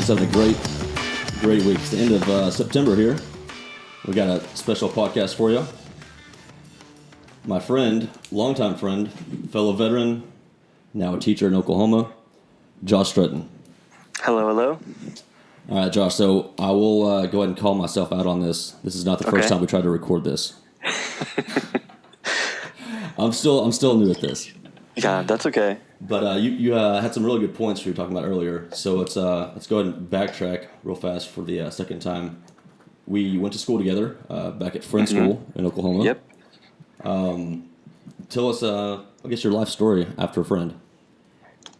everyone's having a great week. It's the end of September here. We got a special podcast for you. My friend, longtime friend, fellow veteran, now a teacher in Oklahoma, Josh Strutton. Hello, hello. All right, Josh, so I will go ahead and call myself out on this. This is not the first time we tried to record this. I'm still new at this. Yeah, that's okay. But you had some really good points you were talking about earlier. So let's go ahead and backtrack real fast for the second time. We went to school together back at Friend School in Oklahoma. Yep. Tell us, I guess, your life story after Friend.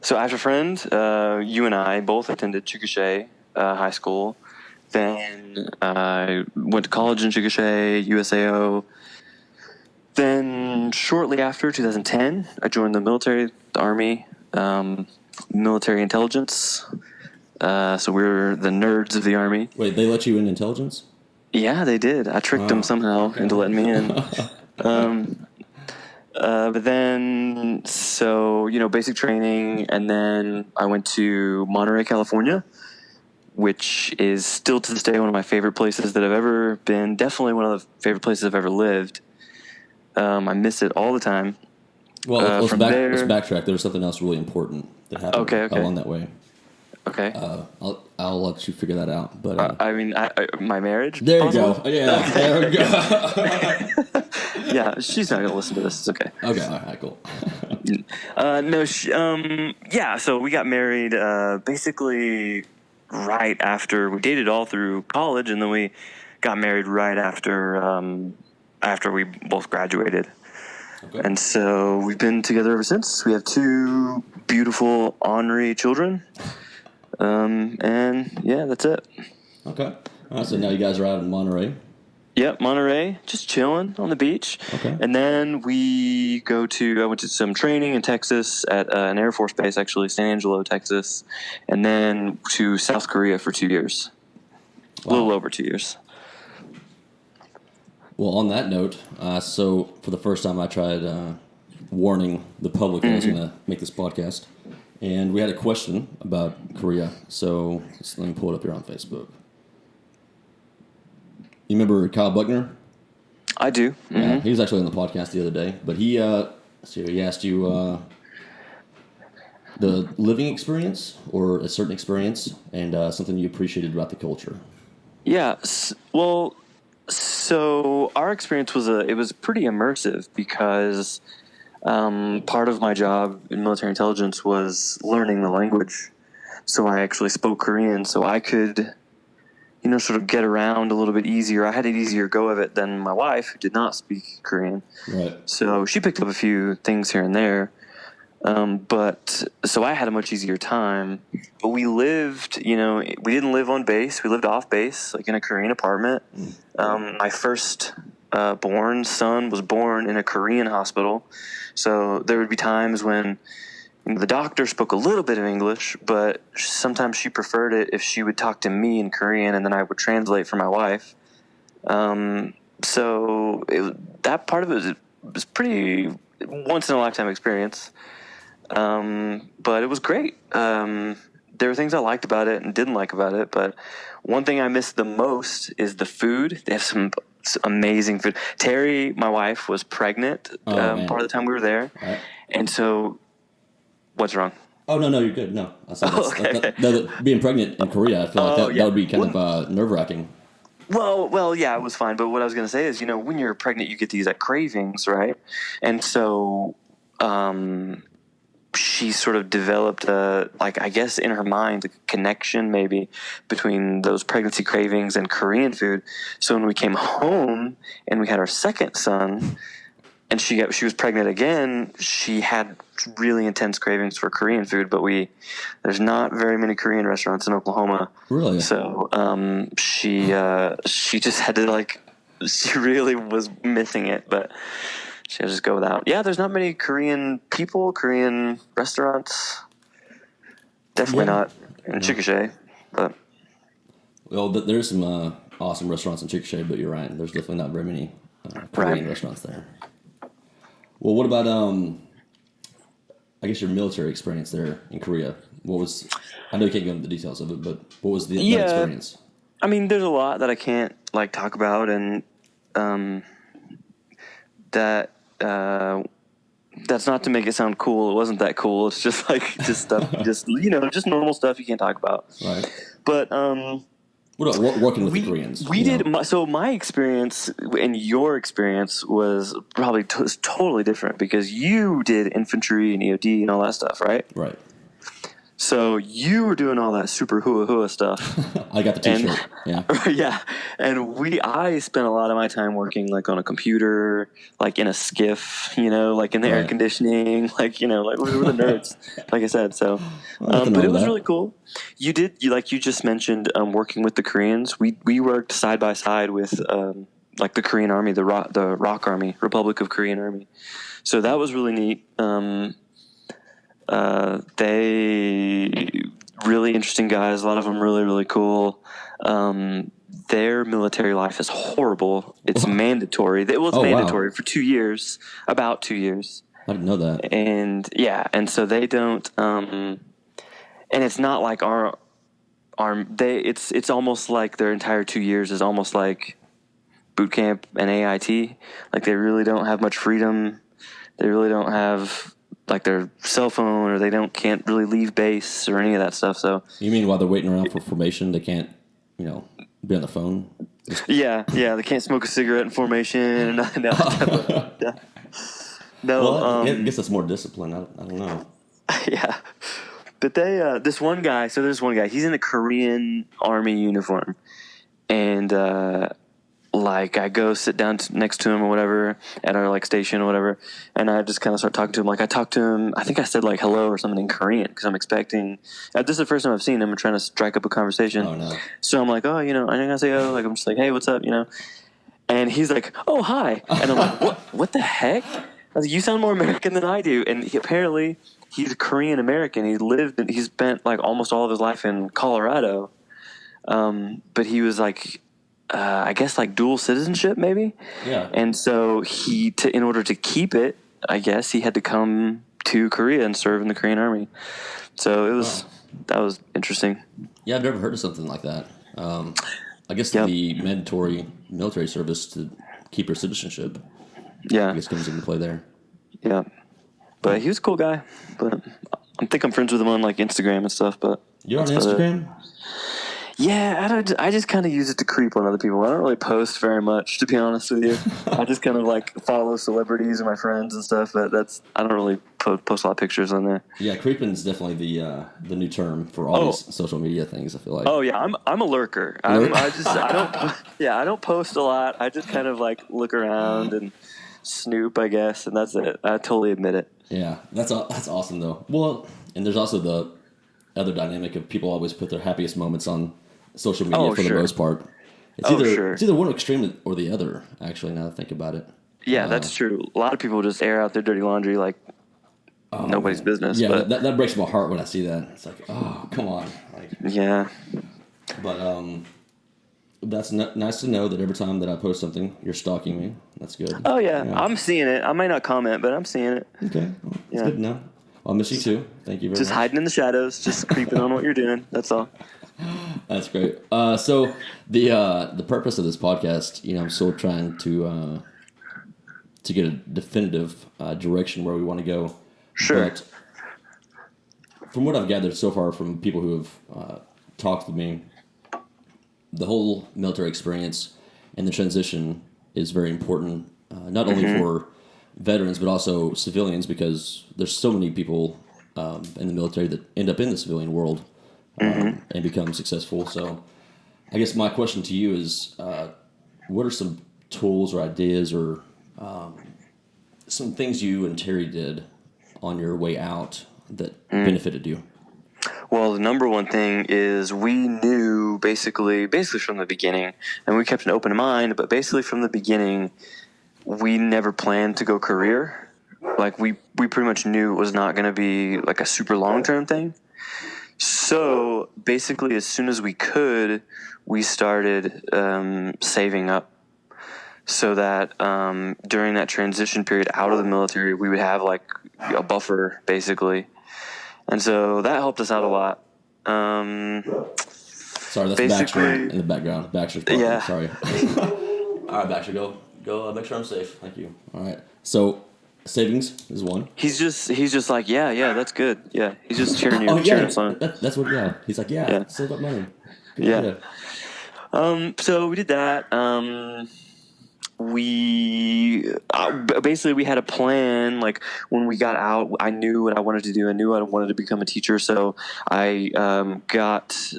So after Friend, you and I both attended Chickasha High School. Then I went to college in Chickasha, USAO. Then shortly after, 2010, I joined the military, the Army, military intelligence. So we were the nerds of the Army. Wait, they let you in intelligence? Yeah, they did. I tricked them somehow into letting me in. But then, so, basic training, and then I went to Monterey, California, which is still to this day one of my favorite places that I've ever been. Definitely one of the favorite places I've ever lived. I miss it all the time. Well, let's backtrack. There was something else really important that happened along that way. Okay. I'll let you figure that out. But my marriage. There possible? you go. Yeah, there we go. Yeah, she's not gonna listen to this. It's okay. Okay. All right. Cool. Yeah. So we got married basically right after we dated all through college, and then we got married right after we both graduated. Okay. And so we've been together ever since. We have two beautiful, ornery children. And yeah, that's it. Okay. All right, so now you guys are out in Monterey. Yep, Monterey, just chilling on the beach. Okay. And then I went to some training in Texas at an Air Force base, actually, San Angelo, Texas. And then to South Korea for 2 years. Wow. A little over 2 years. Well, on that note, so for the first time I tried warning the public that I was going to make this podcast. And we had a question about Korea, so let me pull it up here on Facebook. You remember Kyle Buckner? I do. Mm-hmm. Yeah, he was actually on the podcast the other day, but he asked you the living experience or a certain experience and something you appreciated about the culture. Yeah, well, so our experience was pretty immersive because part of my job in military intelligence was learning the language. So I actually spoke Korean, so I could, sort of get around a little bit easier. I had an easier go of it than my wife, who did not speak Korean. Right. So she picked up a few things here and there. So I had a much easier time. But we lived, we didn't live on base. We lived off base, like in a Korean apartment. My first born son was born in a Korean hospital. So there would be times when the doctor spoke a little bit of English, but sometimes she preferred it if she would talk to me in Korean, and then I would translate for my wife. So that part of it was pretty once-in-a-lifetime experience. But it was great. There were things I liked about it and didn't like about it, but one thing I missed the most is the food. They have some amazing food. Terry, my wife, was pregnant part of the time we were there. Right. And so, what's wrong? Oh, no, you're good. No. Being pregnant in Korea, I feel like that would be kind of nerve-wracking. Well, yeah, it was fine. But what I was going to say is, when you're pregnant, you get these cravings, right? And so she sort of developed I guess in her mind, a connection maybe between those pregnancy cravings and Korean food. So when we came home and we had our second son and she was pregnant again, she had really intense cravings for Korean food, but there's not very many Korean restaurants in Oklahoma. Really? So she just had to she really was missing it, but she had to just go without. Yeah, there's not many Korean restaurants. Definitely not in Chickasha, but. Well, there's some awesome restaurants in Chickasha, but you're right. There's definitely not very many Korean restaurants there. Well, what about I guess your military experience there in Korea. What was? I know you can't go into the details of it, but what was that Yeah, experience? I mean, there's a lot that I can't like talk about, and um, that that's not to make it sound cool. It wasn't that cool. It's just like just stuff, just just normal stuff you can't talk about. Right. But What about working with the we Koreans? we did so my experience and your experience was probably totally different because you did infantry and EOD and all that stuff, right? Right. So you were doing all that super hua hua stuff. I got the And T-shirt. Yeah. yeah, and I spent a lot of my time working like on a computer, like in a skiff, like in the air Right. conditioning, like like we were the nerds, like I said. So, Well, nothing but wrong it with was that. really cool. You like you just mentioned working with the Koreans. We worked side by side with like the Korean Army, the ROK Army, Republic of Korean Army. So that was really neat. They really interesting guys. A lot of them really, really cool. Their military life is horrible. It's mandatory. Well, it's Oh wow, mandatory for 2 years, about 2 years, I didn't know that. and yeah, and so they don't. And it's not like our they. It's almost like their entire 2 years is almost like boot camp and AIT. Like they really don't have much freedom. They really don't have like their cell phone, or they can't really leave base or any of that stuff. So You mean while they're waiting around for formation, they can't, you know, be on the phone? yeah, they can't smoke a cigarette in formation. No, definitely not. No, Well, I guess that's more discipline. I don't know. yeah. But this one guy. So there's one guy. He's in a Korean Army uniform, and like I go sit down next to him or whatever at our like station or whatever, and I just kind of start talking to him. Like I talked to him, I think I said like hello or something in Korean because I'm expecting. This is the first time I've seen him. I'm trying to strike up a conversation. Oh no. So I'm like, oh, 안녕하세요. Like I'm just like, hey, what's up, And he's like, oh, hi, and I'm like, what the heck? I was like, you sound more American than I do. And apparently he's Korean American. He spent like almost all of his life in Colorado. But he was like, I guess like dual citizenship maybe. Yeah. And so in order to keep it, I guess he had to come to Korea and serve in the Korean Army. So that was interesting. Yeah, I've never heard of something like that. I guess Yep. the mandatory military service to keep your citizenship, I Yeah. guess, comes into play there. Yeah. But he was a cool guy. But I think I'm friends with him on like Instagram and stuff. But You're on that's about it. Instagram? Yeah, I just kind of use it to creep on other people. I don't really post very much, to be honest with you. I just kind of like follow celebrities and my friends and stuff. But I don't really post a lot of pictures on there. Yeah, creeping is definitely the new term for all these social media things. I feel like. Oh yeah, I'm a lurker. I don't I don't post a lot. I just kind of like look around and snoop, I guess, and that's it. I totally admit it. Yeah, that's awesome though. Well, and there's also the other dynamic of people always put their happiest moments on social media for the most part. It's either one extreme or the other. Actually, now that I think about it. Yeah, that's true. A lot of people just air out their dirty laundry like nobody's business. Yeah, but that breaks my heart when I see that. It's like, oh, come on. Like, yeah, but that's nice to know that every time that I post something, you're stalking me. That's good. oh yeah, I'm seeing it. I might not comment, but I'm seeing it. Okay, well, that's good to know. I'll miss you too. Thank you very Just much. hiding in the shadows, just creeping on what you're doing. That's all. That's great. So the purpose of this podcast, I'm still trying to get a definitive direction where we want to go. Sure. But from what I've gathered so far from people who have talked with me, the whole military experience and the transition is very important, not only for veterans but also civilians, because there's so many people in the military that end up in the civilian world and become successful. So I guess my question to you is, what are some tools or ideas or some things you and Terry did on your way out that benefited you? Well, the number one thing is we knew basically from the beginning, and we kept an open mind, but basically from the beginning, we never planned to go career. Like we pretty much knew it was not going to be like a super long-term thing. So basically as soon as we could, we started saving up. so that during that transition period out of the military, we would have like a buffer basically. And so that helped us out a lot. Sorry, that's Baxter in the background. Baxter's parking. Yeah. Sorry. All right, Baxter, go. Make sure I'm safe. Thank you. All right. So, savings is one. He's just like, yeah, that's good. Yeah, he's just cheering you, Oh, yeah. cheering us on. That's what. Yeah. He's like, yeah. Save up money. Good Yeah. idea. So we did that. We basically we had a plan. Like when we got out, I knew what I wanted to do. I knew I wanted to become a teacher. So I got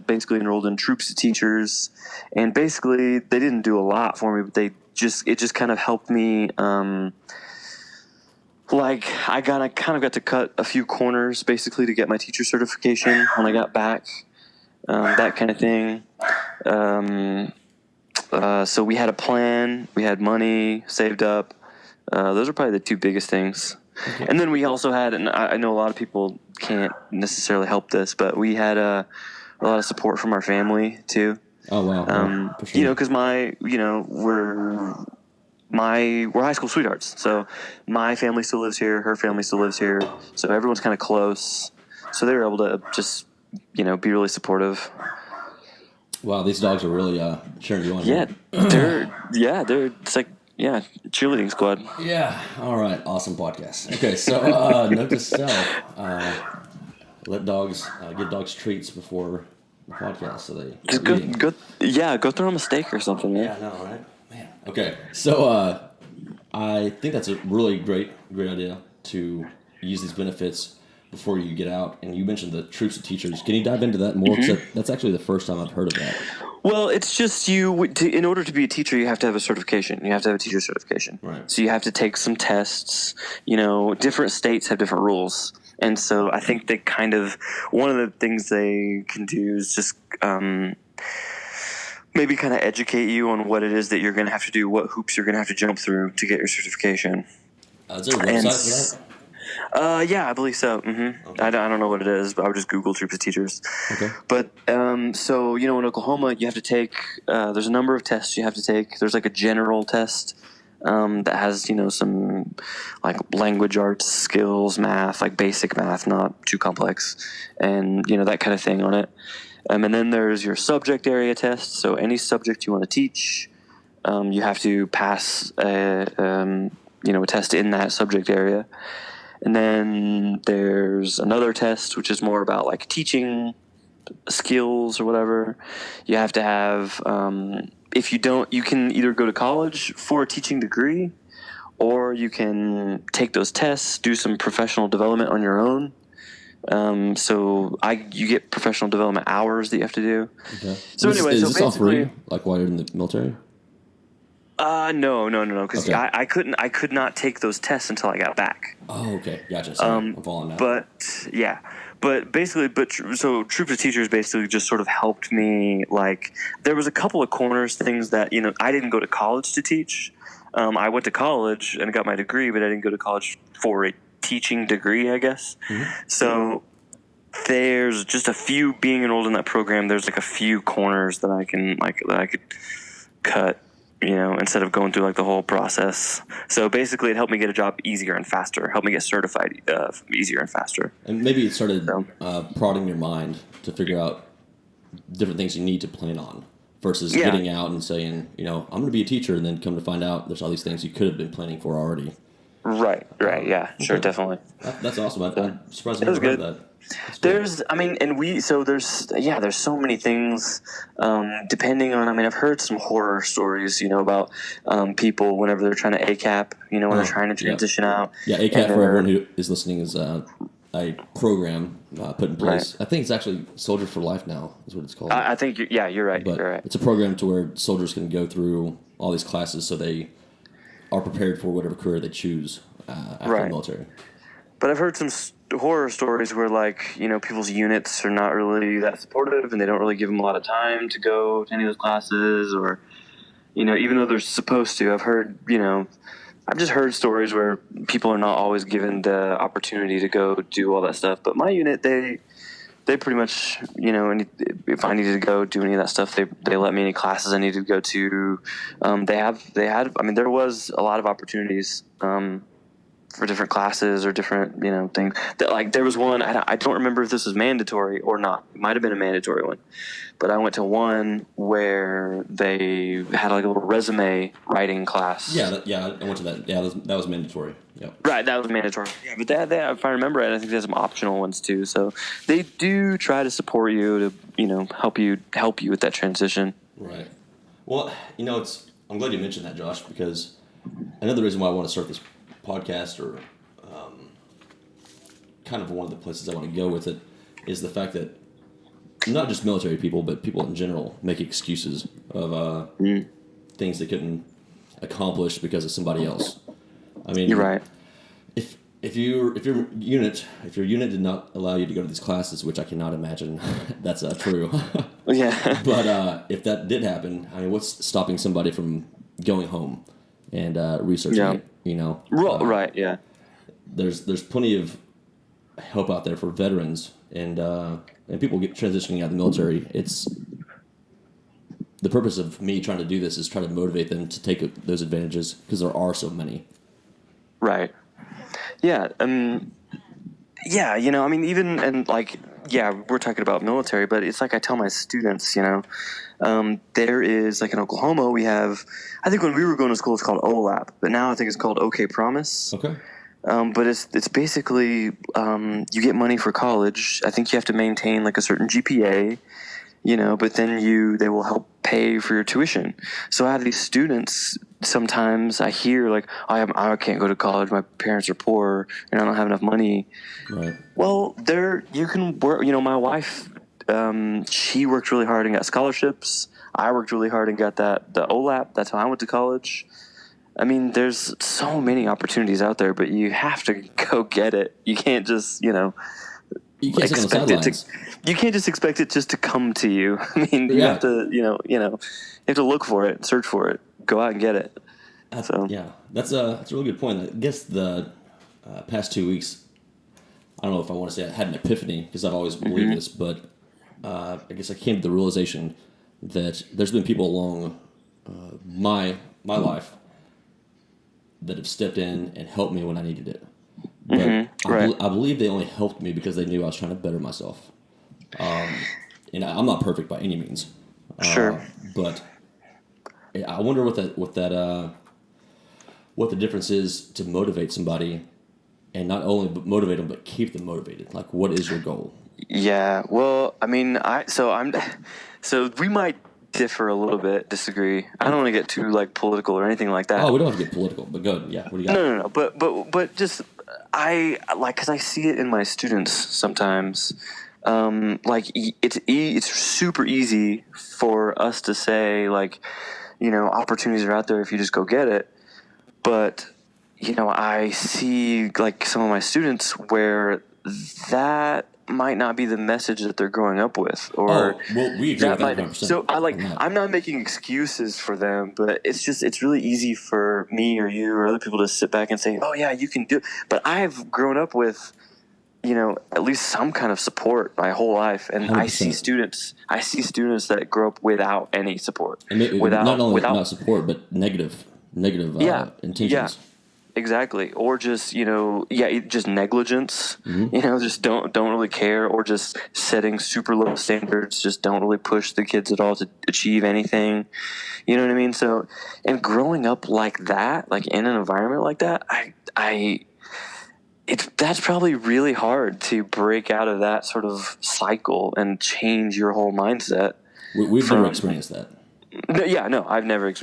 basically enrolled in troops of teachers, and basically they didn't do a lot for me, but it just kind of helped me. Like I kind of got to cut a few corners basically to get my teacher certification when I got back. That kind of thing. So we had a plan, we had money saved up. Those are probably the two biggest things. Okay. And then we also had, and I know a lot of people can't necessarily help this, but we had a lot of support from our family too. Oh wow! For sure. Because we're high school sweethearts. So my family still lives here, her family still lives here. So everyone's kind of close. So they were able to just, be really supportive. Wow, these dogs are really cheering you on. Yeah, it's like, cheerleading squad. Yeah, all right, awesome podcast. Okay, so note to self, let dogs, give dogs treats before the podcast so they just go throw them a steak or something, man. Yeah, I know, right? Man. Okay, so I think that's a really great idea to use these benefits before you get out. And you mentioned the troops of teachers. Can you dive into that more? Because that's actually the first time I've heard of that. Well, it's just in order to be a teacher, you have to have a certification. You have to have a teacher certification. Right. So you have to take some tests. Different states have different rules. And so I think they one of the things they can do is just maybe kind of educate you on what it is that you're going to have to do, what hoops you're going to have to jump through to get your certification. Is there a website for that? Yeah, I believe so. Mm-hmm. Okay. I don't know what it is, but I would just Google troops of teachers. Okay. But so in Oklahoma, you have to take. There's a number of tests you have to take. There's like a general test that has some like language arts skills, math, like basic math, not too complex, and that kind of thing on it. And then there's your subject area test. So any subject you want to teach, you have to pass a test in that subject area. And then there's another test, which is more about like teaching skills or whatever. You have to have, if you don't, you can either go to college for a teaching degree, or you can take those tests, do some professional development on your own. You get professional development hours that you have to do. Okay. So anyway, is this all free? Like while you're in the military? No, because okay. I could not take those tests until I got back. Oh, okay, gotcha. So I'm following that. So Troops of Teachers basically just sort of helped me. Like, there was a couple of things that I didn't go to college to teach. I went to college and got my degree, but I didn't go to college for a teaching degree, I guess. Mm-hmm. So there's just a few, being enrolled in that program, there's like a few corners that I could cut. Instead of going through like the whole process. So basically it helped me get a job easier and faster, helped me get certified easier and faster. And maybe it started prodding your mind to figure out different things you need to plan on versus getting out and saying, I'm going to be a teacher, and then come to find out there's all these things you could have been planning for already. Right, yeah, sure, definitely. That's awesome. I'm surprised I never heard of that. There's so many things, depending on, I've heard some horror stories, about people whenever they're trying to ACAP, when they're trying to transition out. Yeah, ACAP, for everyone who is listening, is a program put in place. Right. I think it's actually Soldier for Life now is what it's called. I think, you're right. But you're right. It's a program to where soldiers can go through all these classes so they are prepared for whatever career they choose after the military. But I've heard some horror stories where, people's units are not really that supportive, and they don't really give them a lot of time to go to any of those classes, or, even though they're supposed to. I've just heard stories where people are not always given the opportunity to go do all that stuff. But my unit, they they pretty much, if I needed to go do any of that stuff, they let me any classes I needed to go to. I mean, there was a lot of opportunities for different classes or different, things. That, like, there was one, I don't remember if this was mandatory or not. It might have been a mandatory one. But I went to one where they had like a little resume writing class. Yeah, I went to that. Yeah, that was mandatory. Yep. Right, that was mandatory. Yeah, but they, if I remember right, I think there's some optional ones too. So they do try to support you to, help you with that transition. Right. Well, I'm glad you mentioned that, Josh, because another reason why I want to start this podcast, or kind of one of the places I want to go with it, is the fact that not just military people, but people in general make excuses of things they couldn't accomplish because of somebody else. I mean, you're right. If your unit did not allow you to go to these classes, which I cannot imagine that's true. Yeah. But if that did happen, I mean, what's stopping somebody from going home and researching it? Right. Yeah. There's plenty of help out there for veterans and people transitioning out of the military. It's the purpose of me trying to do this is try to motivate them to take those advantages, because there are so many. Right. Yeah. Yeah. I mean, even, and like, yeah, we're talking about military, but it's like I tell my students, there is, like, in Oklahoma, we have, I think when we were going to school, it's called OLAP, but now I think it's called OK Promise. Okay. But it's basically, you get money for college. I think you have to maintain like a certain GPA, but then they will help pay for your tuition. So I have these students, sometimes I hear like, I can't go to college, my parents are poor and I don't have enough money. Right. Well, you can work, my wife, she worked really hard and got scholarships. I worked really hard and got the OLAP. That's how I went to college. I mean, there's so many opportunities out there, but you have to go get it. You can't just, you can't expect it to. You can't just expect it just to come to you. I mean, you have to, you have to look for it, search for it, go out and get it. That's a really good point. I guess the past 2 weeks, I don't know if I want to say I had an epiphany, because I've always believed this, but I guess I came to the realization that there's been people along my life that have stepped in and helped me when I needed it. But I believe they only helped me because they knew I was trying to better myself. And I'm not perfect by any means. Sure. But I wonder what the difference is to motivate somebody, and not only motivate them, but keep them motivated. Like, what is your goal? Yeah. Well, I mean, so we might differ a little bit, disagree. I don't want to get too like political or anything like that. Oh, we don't have to get political, but good. Yeah, what do you got? No. But just because I see it in my students sometimes. Like it's super easy for us to say, like, opportunities are out there if you just go get it. But I see like some of my students where that might not be the message that they're growing up with, or we agree with that 100%. So I'm not making excuses for them, but it's really easy for me or you or other people to sit back and say, oh yeah, you can do it. But I've grown up with at least some kind of support my whole life, and 100%. I see students that grow up without any support, and not support, but negative intentions. Yeah. Exactly. Or just, just negligence, just don't really care, or just setting super low standards, just don't really push the kids at all to achieve anything. You know what I mean? So, and growing up like that, like in an environment like that, that's probably really hard to break out of that sort of cycle and change your whole mindset. We've never experienced that. No, I've never.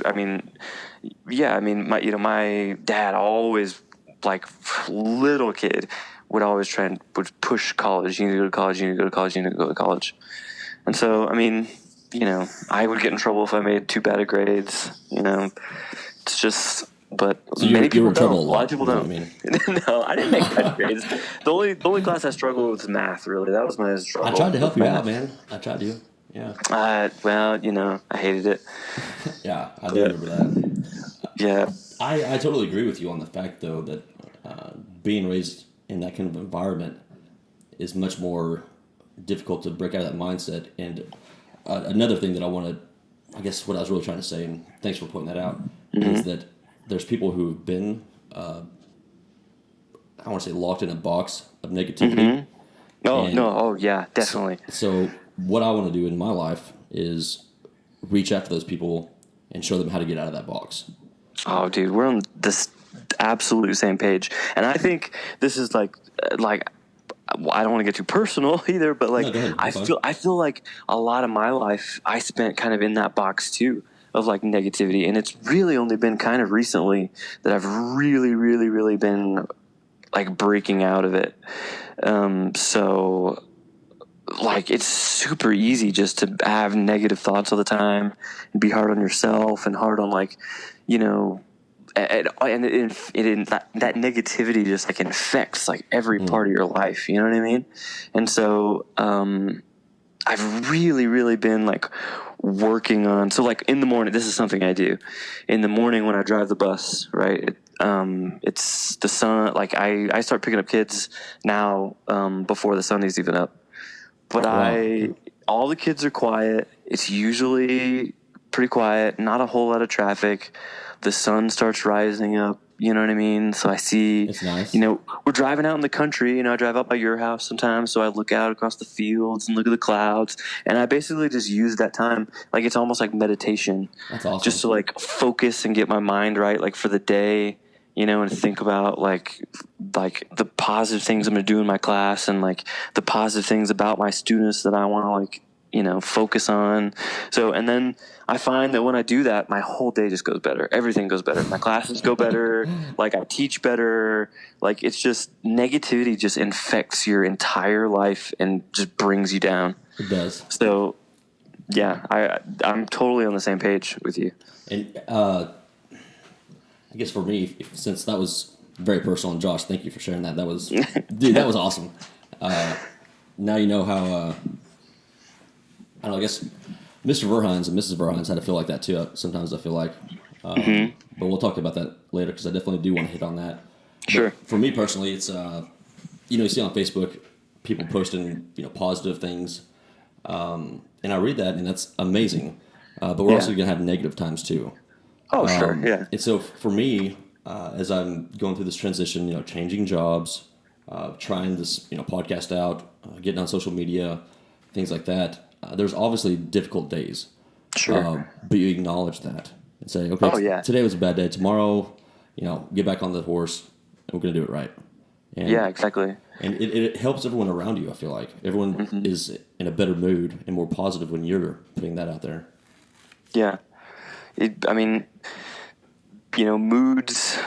My dad always, like, little kid, would always would push college. You need to go to college. You need to go to college. You need to go to college. And so, I mean, I would get in trouble if I made too bad of grades. It's just. But so many people don't. A lot of people don't. No, I didn't make bad grades. The only class I struggled with was math. Really, that was my struggle. I tried to help you out, man. I tried to. Yeah. Well, I hated it. Yeah, I do remember that. Yeah. I totally agree with you on the fact, though, that being raised in that kind of environment is much more difficult to break out of that mindset. And another thing that I guess what I was really trying to say, and thanks for pointing that out, is that there's people who've been, I want to say, locked in a box of negativity. Oh, And no. Oh, yeah, definitely. So what I want to do in my life is reach out to those people and show them how to get out of that box. Oh, dude, we're on this absolute same page. And I think this is like I don't want to get too personal either, but like No, go ahead. I feel like a lot of my life I spent kind of in that box too of like negativity, and it's really only been kind of recently that I've really, really, really been like breaking out of it. So like it's super easy just to have negative thoughts all the time and be hard on yourself and hard on like, you know, and that negativity just like infects like every part of your life. You know what I mean? And so I've really, really been like working on. So like in the morning, this is something I do. In the morning when I drive the bus, right? It's the sun. Like I start picking up kids now before the sun is even up. But Wow. all the kids are quiet. It's usually pretty quiet, not a whole lot of traffic. The sun starts rising up, you know what I mean? So I see, It's nice. you know, we're driving out in the country, you know, I drive out by your house sometimes. So I look out across the fields and look at the clouds. And I basically just use that time. Like it's almost like meditation. That's awesome. Just to like focus and get my mind right, like for the day, you know, and think about like the positive things I'm going to do in my class and like the positive things about my students that I want to like, you know, focus on. So, and then I find that when I do that, my whole day just goes better. Everything goes better. My classes go better. Like I teach better. Like it's just negativity just infects your entire life and just brings you down. It does. So yeah, I'm totally on the same page with you. And I guess for me, since that was very personal, and Josh, thank you for sharing that. That was, dude, that was awesome. Now you know how, I don't know, I guess Mr. Verhines and Mrs. Verhines had to feel like that too. Sometimes I feel like, but we'll talk about that later because I definitely do want to hit on that. Sure. But for me personally, it's, you see on Facebook people posting, positive things. And I read that and that's amazing. But we're also going to have negative times too. Oh, sure. Yeah. And so for me, as I'm going through this transition, changing jobs, trying this, podcast out, getting on social media, things like that, there's obviously difficult days. Sure. But you acknowledge that and say, okay, Oh, yeah. today was a bad day. Tomorrow, get back on the horse and we're going to do it right. And, Yeah, exactly. And it helps everyone around you, I feel like. Everyone is in a better mood and more positive when you're putting that out there. Yeah. Moods,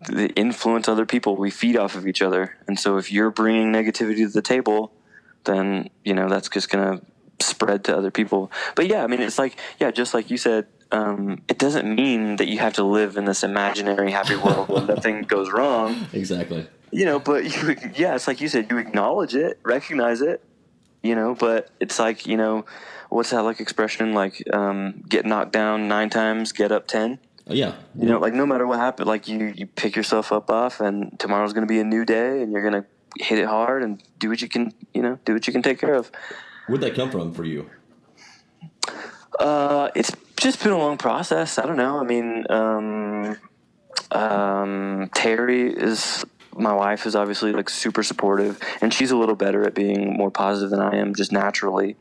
they influence other people. We feed off of each other. And so if you're bringing negativity to the table, then, that's just going to spread to other people. But yeah, it's like, yeah, just like you said, it doesn't mean that you have to live in this imaginary happy world where nothing goes wrong. Exactly. But it's like you said, you acknowledge it, recognize it, but it's like, what's that like expression? Like, get knocked down 9 times, get up 10. Oh, yeah. Like no matter what happened, like you pick yourself up and tomorrow's going to be a new day and you're going to hit it hard and do what you can, do what you can take care of. Where'd that come from for you? It's just been a long process. I don't know. Terry is my wife is obviously like super supportive and she's a little better at being more positive than I am just naturally.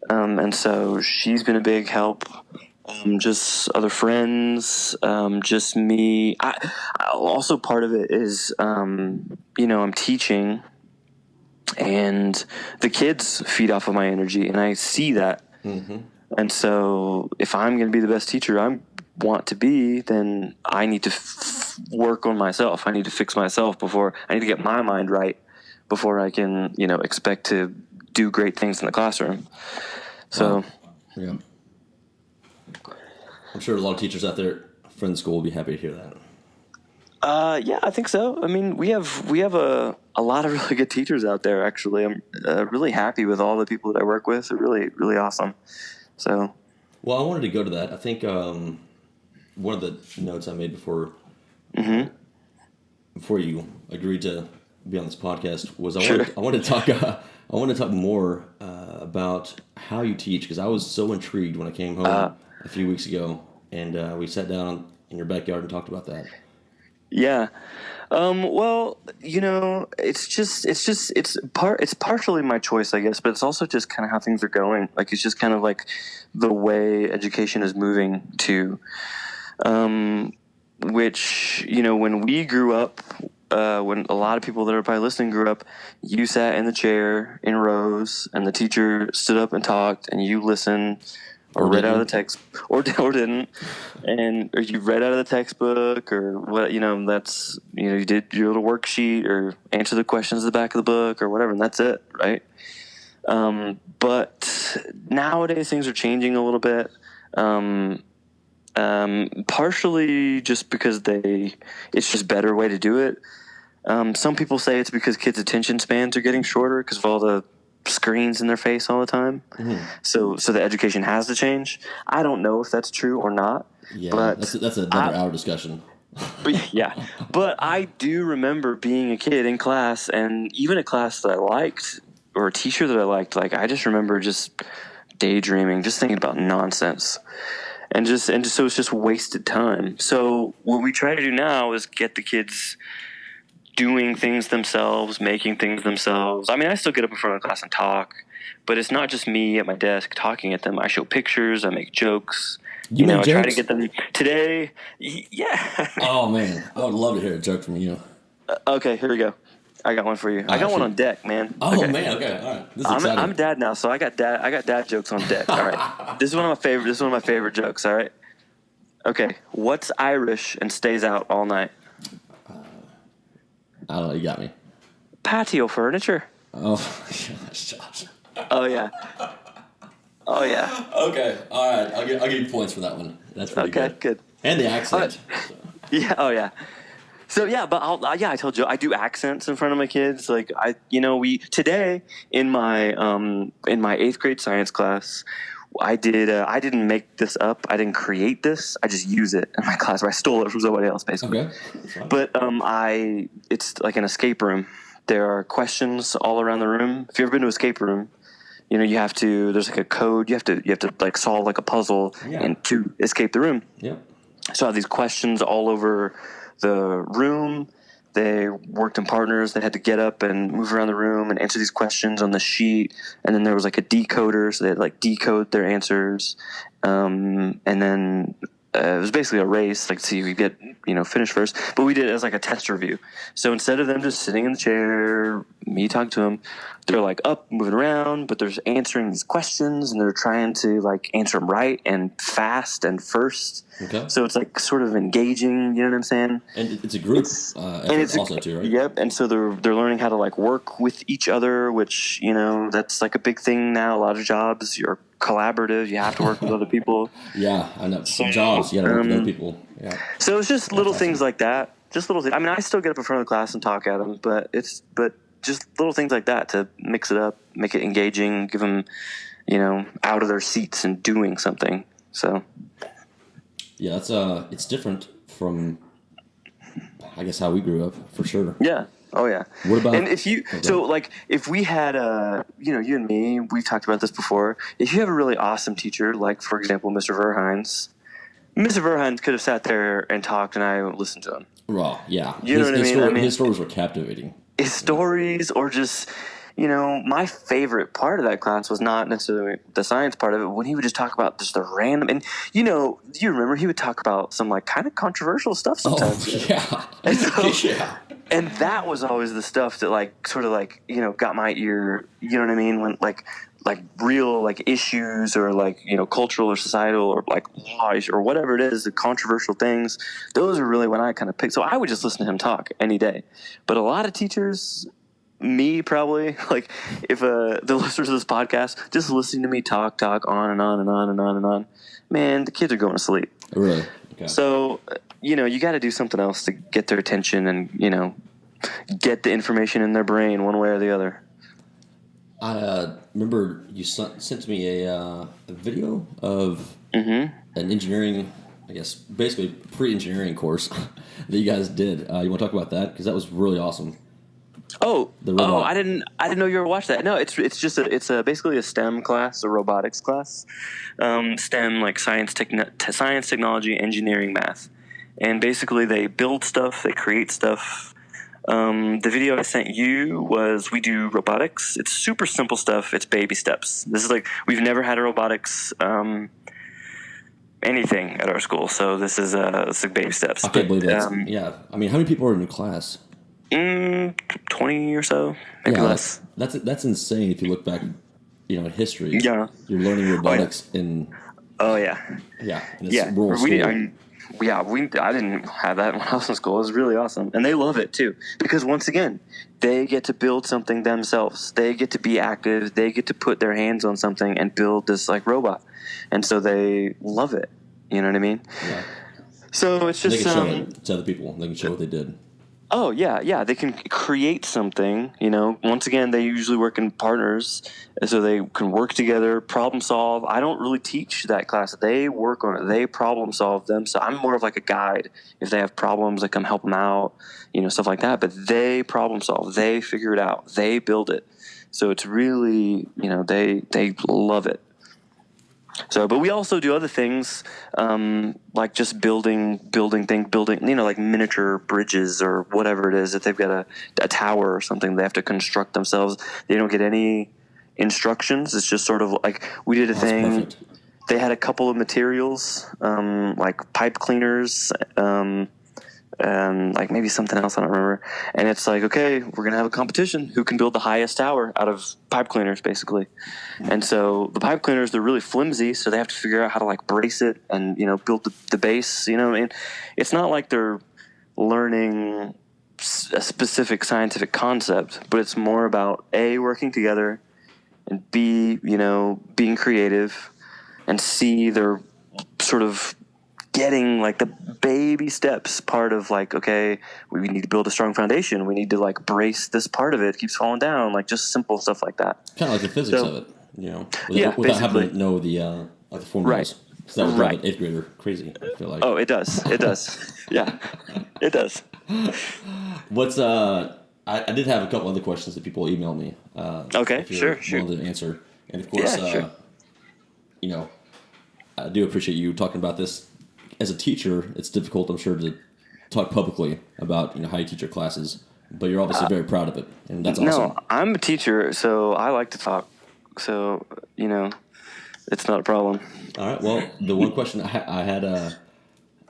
And so she's been a big help. Just other friends, just me. Also part of it is, I'm teaching and the kids feed off of my energy and I see that. Mm-hmm. And so if I'm going to be the best teacher I want to be, then I need to work on myself. I need to fix myself I need to get my mind right before I can, expect to do great things in the classroom. So, yeah. I'm sure a lot of teachers out there, friend school, will be happy to hear that. Yeah, I think so. We have a lot of really good teachers out there. Actually, I'm really happy with all the people that I work with. They're really, really awesome. So, well, I wanted to go to that. I think one of the notes I made before you agreed to be on this podcast was Sure. I wanted to talk more about how you teach, because I was so intrigued when I came home a few weeks ago, and we sat down in your backyard and talked about that. Yeah. Well, it's partially my choice, I guess, but it's also just kind of how things are going. Like, it's just kind of like the way education is moving to, which, when we grew up, when a lot of people that are probably listening grew up, you sat in the chair in rows and the teacher stood up and talked and you listened. Or read out of the text, or didn't, or you read out of the textbook, or what, that's, you did your little worksheet, or answer the questions at the back of the book, or whatever, and that's it, right? But nowadays things are changing a little bit, partially just because it's just a better way to do it. Some people say it's because kids' attention spans are getting shorter because of all the screens in their face all the time. Mm-hmm. So the education has to change. I don't know if that's true or not. Yeah, but that's another hour discussion. But I do remember being a kid in class, and even a class that I liked, or a teacher that I liked. Like, I just remember just daydreaming, just thinking about nonsense, and so it's just wasted time. So what we try to do now is get the kids doing things themselves, making things themselves. I mean, I still get up in front of the class and talk, but it's not just me at my desk talking at them. I show pictures, I make jokes. You make jokes? I try to get them today. Yeah. Oh man, I would love to hear a joke from you. Okay, here we go. I got one for you. I got one on deck, man. Oh okay. Man, okay, all right. This is exciting. I'm dad now, so I got dad jokes on deck. All right. This is one of my favorite jokes. All right. Okay. What's Irish and stays out all night? I don't know. You got me. Patio furniture. Oh, gosh, Josh. Oh yeah. Oh yeah. Okay. All right. I'll give you points for that one. That's pretty good. Okay. Good. And the accent. So. Yeah. Oh yeah. So yeah, but I told you I do accents in front of my kids. Like we today in my 8th grade science class, I didn't make this up. I didn't create this. I just use it in my class. I stole it from somebody else, basically. Okay. But it's like an escape room. There are questions all around the room. If you've ever been to an escape room, you have to. There's like a code. You have to like solve like a puzzle and to escape the room. Yeah. So I have these questions all over the room. They worked in partners. They had to get up and move around the room and answer these questions on the sheet. And then there was like a decoder, so they had like decode their answers. And then it was basically a race, like see who could get finish first. But we did it as like a test review. So instead of them just sitting in the chair, me talking to them, they're like up, moving around, but they're answering these questions and they're trying to like answer them right and fast and first. Okay. So it's like sort of engaging, you know what I'm saying? And it's a group effort also too, right? Yep. And so they're learning how to like work with each other, which that's like a big thing now. A lot of jobs you're collaborative. You have to work with other people. Yeah, I know. Some jobs you got to work with other people. Yeah. So it's just little things like that. Just little things. I mean, I still get up in front of the class and talk at them, but just little things like that to mix it up, make it engaging, give them, out of their seats and doing something. So. Yeah, it's different from, I guess, how we grew up, for sure. Yeah. Oh, yeah. What about... And if we had, you and me, we've talked about this before. If you have a really awesome teacher, like, for example, Mr. Verhines could have sat there and talked and I listened to him. Raw, yeah. You know what I mean? His stories were captivating. His stories, or just... my favorite part of that class was not necessarily the science part of it, when he would just talk about just the random, and do you remember he would talk about some like kind of controversial stuff sometimes. Oh, yeah. And so, and that was always the stuff that like sort of like, got my ear, you know what I mean? When like real like issues or like, cultural or societal or like law or whatever it is, the controversial things, those are really when I kind of picked. So I would just listen to him talk any day. But a lot of teachers, me probably, like if the listeners of this podcast just listening to me talk on and on and on and on and on, man, the kids are going to sleep. Really? Okay. So you got to do something else to get their attention and get the information in their brain one way or the other. I remember you sent me a video of an engineering, I guess basically pre-engineering course that you guys did. You want to talk about that, because that was really awesome. The robot. I didn't know you ever watched that. No, it's just basically a STEM class, a robotics class. STEM, like science, technology, engineering, math, and basically they build stuff, they create stuff. The video I sent you was we do robotics. It's super simple stuff. It's baby steps. This is like we've never had a robotics anything at our school, so this is like baby steps. I can't believe that. Yeah, I mean, how many people are in your class? 20 or so, maybe less. That's insane. If you look back, in history. Yeah, you're learning robotics in. Oh yeah. Yeah. In a rural school. I didn't have that when I was in school. It was really awesome, and they love it too because once again, they get to build something themselves. They get to be active. They get to put their hands on something and build this like robot, and so they love it. You know what I mean? Yeah. So it's just they can show it to other people. They can show what they did. Oh, yeah. They can create something, Once again, they usually work in partners, so they can work together, problem solve. I don't really teach that class. They work on it. They problem solve them. So I'm more of like a guide. If they have problems, I come help them out, stuff like that. But they problem solve. They figure it out. They build it. So it's really, they love it. So, but we also do other things, like just building, like miniature bridges or whatever it is. If they've got a tower or something, they have to construct themselves. They don't get any instructions. It's just sort of like we did a thing. Perfect. They had a couple of materials, like pipe cleaners, and like maybe something else I don't remember. And it's like, okay, we're gonna have a competition. Who can build the highest tower out of pipe cleaners, basically? And so the pipe cleaners, they're really flimsy, so they have to figure out how to like brace it and build the base. And it's not like they're learning a specific scientific concept, but it's more about A, working together, and B, being creative, and C, they're sort of getting like the baby steps part of like, okay, we need to build a strong foundation. We need to like brace this part of it. It keeps falling down, like just simple stuff like that. Kind of like the physics of it, without having to know the formulas. Right. So that would drive an 8th grader crazy, I feel like. Oh, it does. Yeah, it does. What's I did have a couple other questions that people emailed me. Okay, sure. Willing to answer, and of course, sure. I do appreciate you talking about this. As a teacher, it's difficult, I'm sure, to talk publicly about how you teach your classes, but you're obviously very proud of it, and that's awesome. No, I'm a teacher, so I like to talk. So it's not a problem. All right. Well, the one question I had, I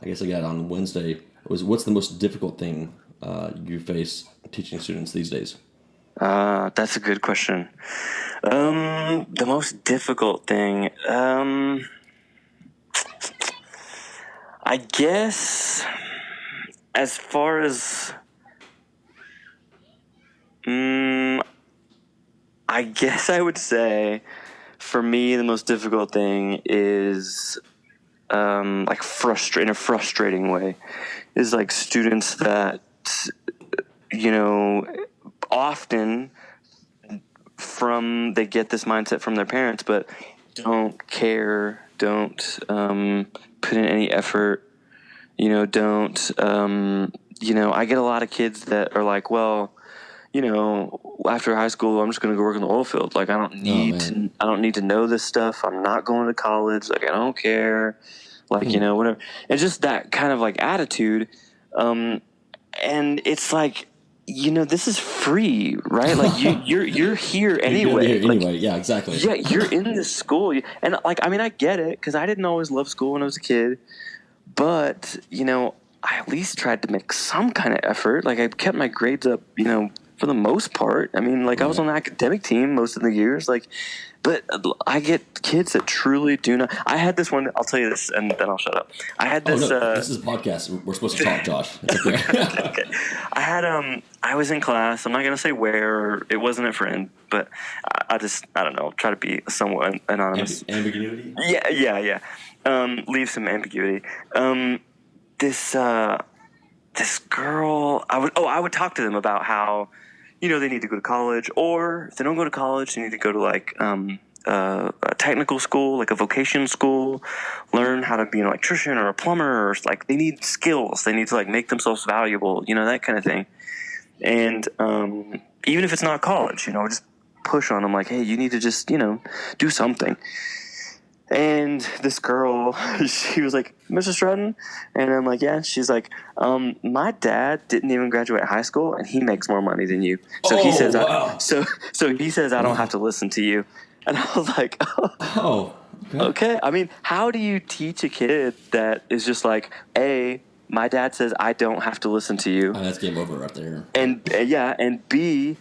guess I got on Wednesday was, what's the most difficult thing you face teaching students these days? That's a good question. The most difficult thing. I guess as far as I guess I would say for me the most difficult thing is like in a frustrating way is like students that often they get this mindset from their parents but don't care, don't put in any effort, don't, I get a lot of kids that are like, well, after high school, I'm just going to go work in the oil field. Like, I don't need to know this stuff. I'm not going to college. Like, I don't care. Like, whatever. And just that kind of like attitude. And it's like, this is free, right? Like you're here anyway. You're here anyway. Yeah, exactly. Yeah, you're in this school, and like I get it because I didn't always love school when I was a kid, but I at least tried to make some kind of effort. Like I kept my grades up, for the most part. I mean, like I was on the academic team most of the years, like. But I get kids that truly do not. I had this one. I'll tell you this, and then I'll shut up. I had this. This is a podcast. We're supposed to talk, Josh. It's okay. Okay. I had I was in class. I'm not gonna say where. It wasn't a friend, but I don't know. Try to be somewhat anonymous. Ambiguity. Yeah. Leave some ambiguity. This girl. I would talk to them about how. They need to go to college, or if they don't go to college, they need to go to like a technical school, like a vocation school, learn how to be an electrician or a plumber, or like they need skills. They need to like make themselves valuable, that kind of thing. And even if it's not college, just push on them like, hey, you need to just, do something. And this girl, she was like, Mr. Strutton? And I'm like, yeah. She's like, my dad didn't even graduate high school, and he makes more money than you. So he says, wow. so he says I don't have to listen to you. And I was like, Oh, okay. I mean, how do you teach a kid that is just like, A, my dad says I don't have to listen to you, that's game over right there. and and B,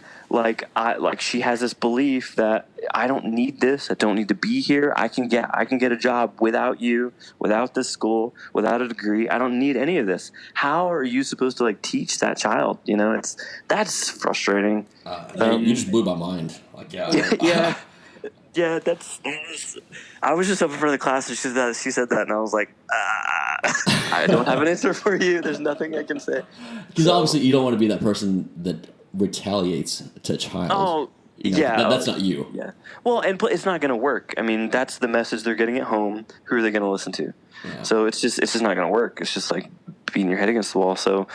she has this belief that I don't need this. I don't need to be here. I can get a job without you, without this school, without a degree. I don't need any of this. How are you supposed to teach that child? That's frustrating. You just blew my mind. Like, Yeah. Yeah, that's. I was just up in front of the class, and she said that, and I was like, I don't have an answer for you. There's nothing I can say. Because obviously you don't want to be that person that retaliates to a child. Oh, that's not you. Yeah. Well, and it's not going to work. I mean, that's the message they're getting at home. Who are they going to listen to? Yeah. So it's just not going to work. It's just like beating your head against the wall. So,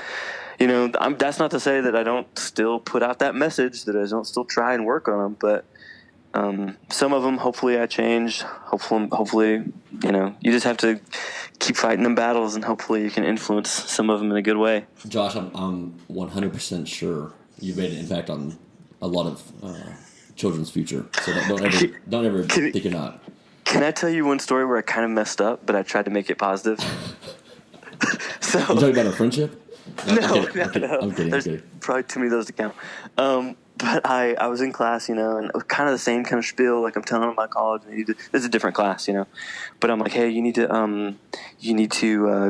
that's not to say that I don't still put out that message, that I don't still try and work on them, but. Some of them, hopefully, I change. Hopefully, you just have to keep fighting them battles, and hopefully, you can influence some of them in a good way. Josh, I'm 100% sure you've made an impact on a lot of children's future. So don't ever think you're not. Can I tell you one story where I kind of messed up, but I tried to make it positive? So you talking about our friendship? No. I'm kidding. There's probably too many of those to count. But I was in class, and it was kind of the same kind of spiel. Like I'm telling them about college, and this is a different class, But I'm like, hey, you need to go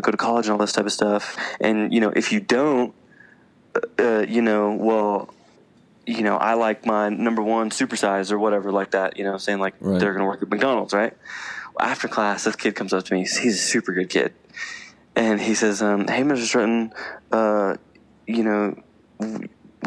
to college and all this type of stuff. And if you don't, I like my number one supersize or whatever like that. Saying like They're gonna work at McDonald's, right? After class, this kid comes up to me. He's a super good kid, and he says, "Hey, Mr. Strutton,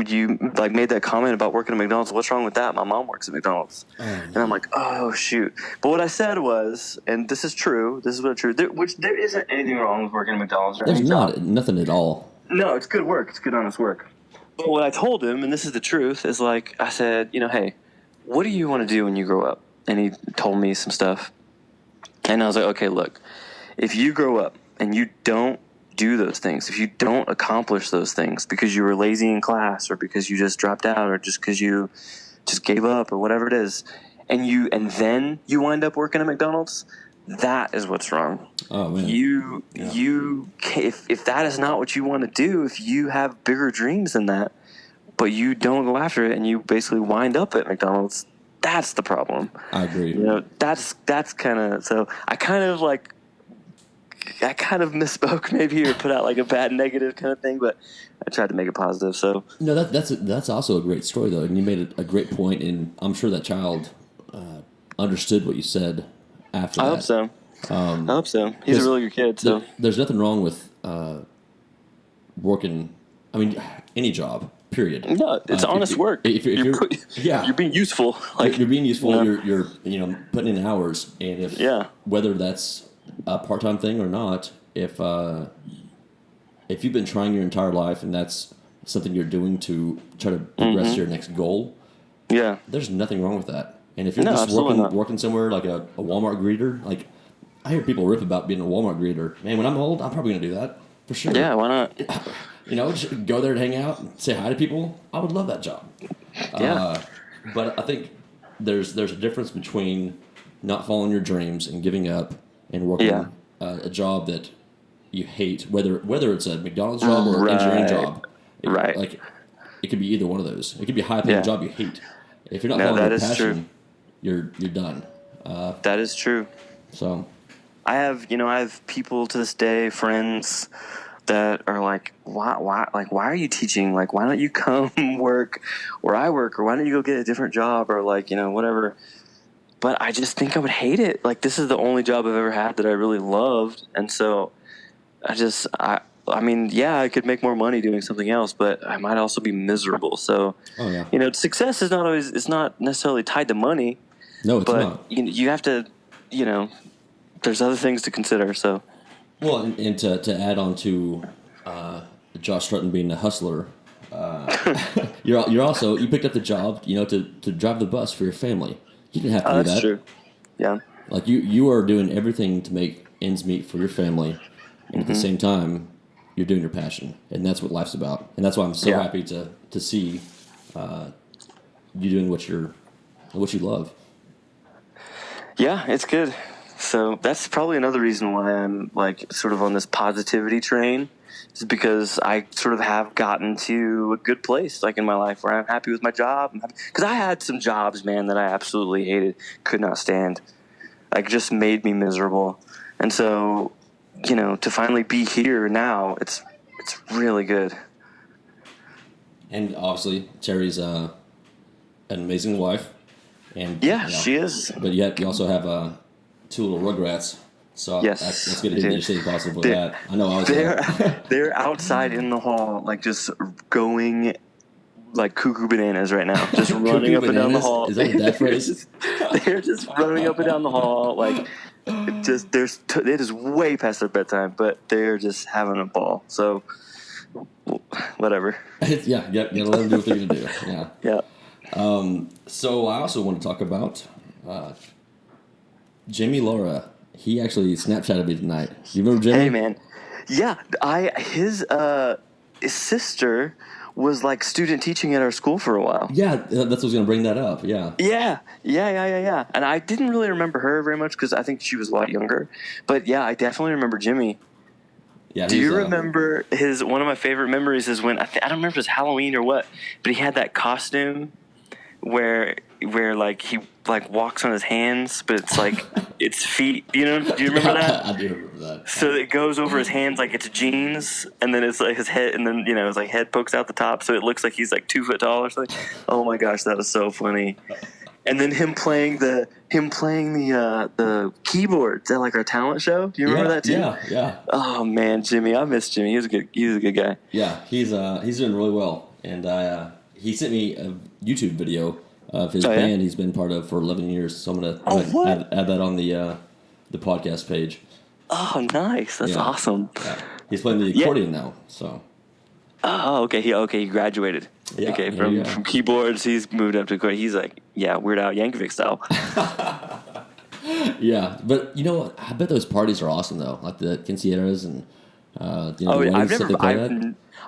you made that comment about working at McDonald's. What's wrong with that? My mom works at McDonald's." And I'm like, oh shoot. But what I said was, and this is true, this is what true, there isn't anything wrong with working at McDonald's. There's nothing at all. No, it's good work. It's good honest work. But what I told him, and this is the truth, is I said, hey, what do you want to do when you grow up? And he told me some stuff. And I was like, okay, look, if you grow up and you don't do those things, if you don't accomplish those things because you were lazy in class or because you just dropped out or just because you just gave up or whatever it is, and then you wind up working at McDonald's, that is what's wrong. Oh man. If that is not what you want to do, if you have bigger dreams than that, but you don't go after it and you basically wind up at McDonald's, that's the problem. I agree. That's kind of, so I kind of misspoke maybe, or put out a bad negative kind of thing, but I tried to make it positive. So no, that's also a great story though, and you made a great point, and I'm sure that child understood what you said after that. I hope so. I hope so. He's a really good kid. So there's nothing wrong with working. I mean, any job. Period. No, it's honest work. If you're being useful. You're being useful. You're putting in hours, and whether that's a part-time thing or not, if you've been trying your entire life and that's something you're doing to try to progress to your next goal, there's nothing wrong with that. And if you're just working somewhere like a Walmart greeter, I hear people rip about being a Walmart greeter. Man, when I'm old, I'm probably gonna do that for sure. Yeah, why not? Just go there and hang out and say hi to people. I would love that job. Yeah. But I think there's a difference between not following your dreams and giving up and working a job that you hate, whether it's a McDonald's job or an engineering job. It could be either one of those. It could be a high-paying job you hate. If you're not following your passion, you're done. That is true. So, I have people to this day, friends, that are like, why are you teaching? Why don't you come work where I work, or why don't you go get a different job, or whatever. But I just think I would hate it. This is the only job I've ever had that I really loved, and so I mean, I could make more money doing something else, but I might also be miserable. So, success is not necessarily tied to money. No, it's not. You have to, there's other things to consider. So. Well, and to add on to Josh Strutton being a hustler, you're also, you picked up the job, to drive the bus for your family. You didn't have to do That's that. true. Yeah. Like you are doing everything to make ends meet for your family, and at the same time, you're doing your passion, and that's what life's about. And that's why I'm so happy to see you doing what you love. Yeah, it's good. So that's probably another reason why I'm like sort of on this positivity train, is because I sort of have gotten to a good place like in my life where I'm happy with my job. Because I had some jobs, man, that I absolutely hated, could not stand, like just made me miserable. And so, to finally be here now, it's really good. And obviously, Terry's an amazing wife, and Yeah, she is. But yet you also have two little rugrats. So Yes, let's get into stay positive with that. I know I was they're outside in the hall, like just going like cuckoo bananas right now, just running up and down the hall. Is that that phrase? They're just running up and down the hall, like just it is way past their bedtime, but they're just having a ball. So whatever. Yeah, let them do what they're gonna do. Yeah. Yeah. So I also want to talk about Jimmy Laura. He actually Snapchatted me tonight. You remember Jimmy? Hey man, yeah. His sister was like student teaching at our school for a while. Yeah, that's what I was gonna bring that up. Yeah. Yeah. And I didn't really remember her very much because I think she was a lot younger. But yeah, I definitely remember Jimmy. Yeah. Do you remember one of my favorite memories is when I don't remember if it was Halloween or what, but he had that costume where like he like walks on his hands, but it's like it's feet. Do you remember that? I do remember that. So it goes over his hands like it's jeans, and then it's like his head, and then his like head pokes out the top, so it looks like he's like 2 foot tall or something. Oh my gosh, that was so funny. And then him playing the keyboards at like our talent show. Do you remember that too? Yeah. Oh man, Jimmy, I miss Jimmy. He was a good guy. Yeah, he's doing really well, and he sent me a YouTube video of his band he's been part of for 11 years. So I'm gonna add that on the podcast page. Oh, nice! That's awesome. Yeah. He's playing the accordion now. So. Oh, okay. He graduated. Yeah, okay, from keyboards, he's moved up to accordion. He's like, Weird Al Yankovic style. Yeah, but I bet those parties are awesome though, like the quinceañeras and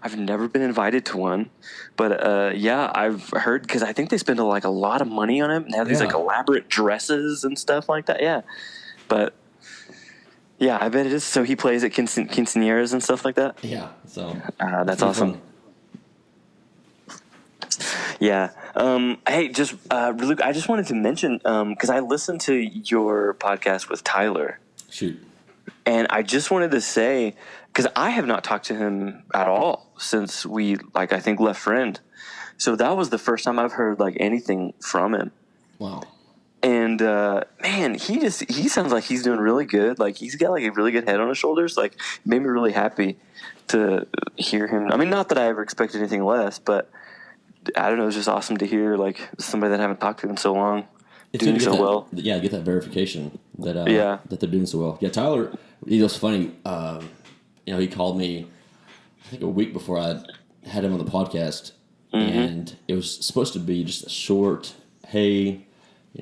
I've never been invited to one, but I've heard because I think they spend like a lot of money on it and have these like elaborate dresses and stuff like that. Yeah, but yeah, I bet it is. So he plays at quinceañeras and stuff like that. Yeah, so that's awesome. Fun. Yeah. Hey, just really, I just wanted to mention because I listened to your podcast with Tyler. Shoot. And I just wanted to say, because I have not talked to him at all since we, I think, left Friend. So that was the first time I've heard, anything from him. Wow. And, man, he sounds like he's doing really good. Like, he's got, a really good head on his shoulders. It made me really happy to hear him. I mean, not that I ever expected anything less, but I don't know. It was just awesome to hear, somebody that I haven't talked to in so long doing so well. Yeah, get that verification that that they're doing so well. Yeah, Tyler, he was funny. He called me, I think a week before I had him on the podcast, and it was supposed to be just a short, hey,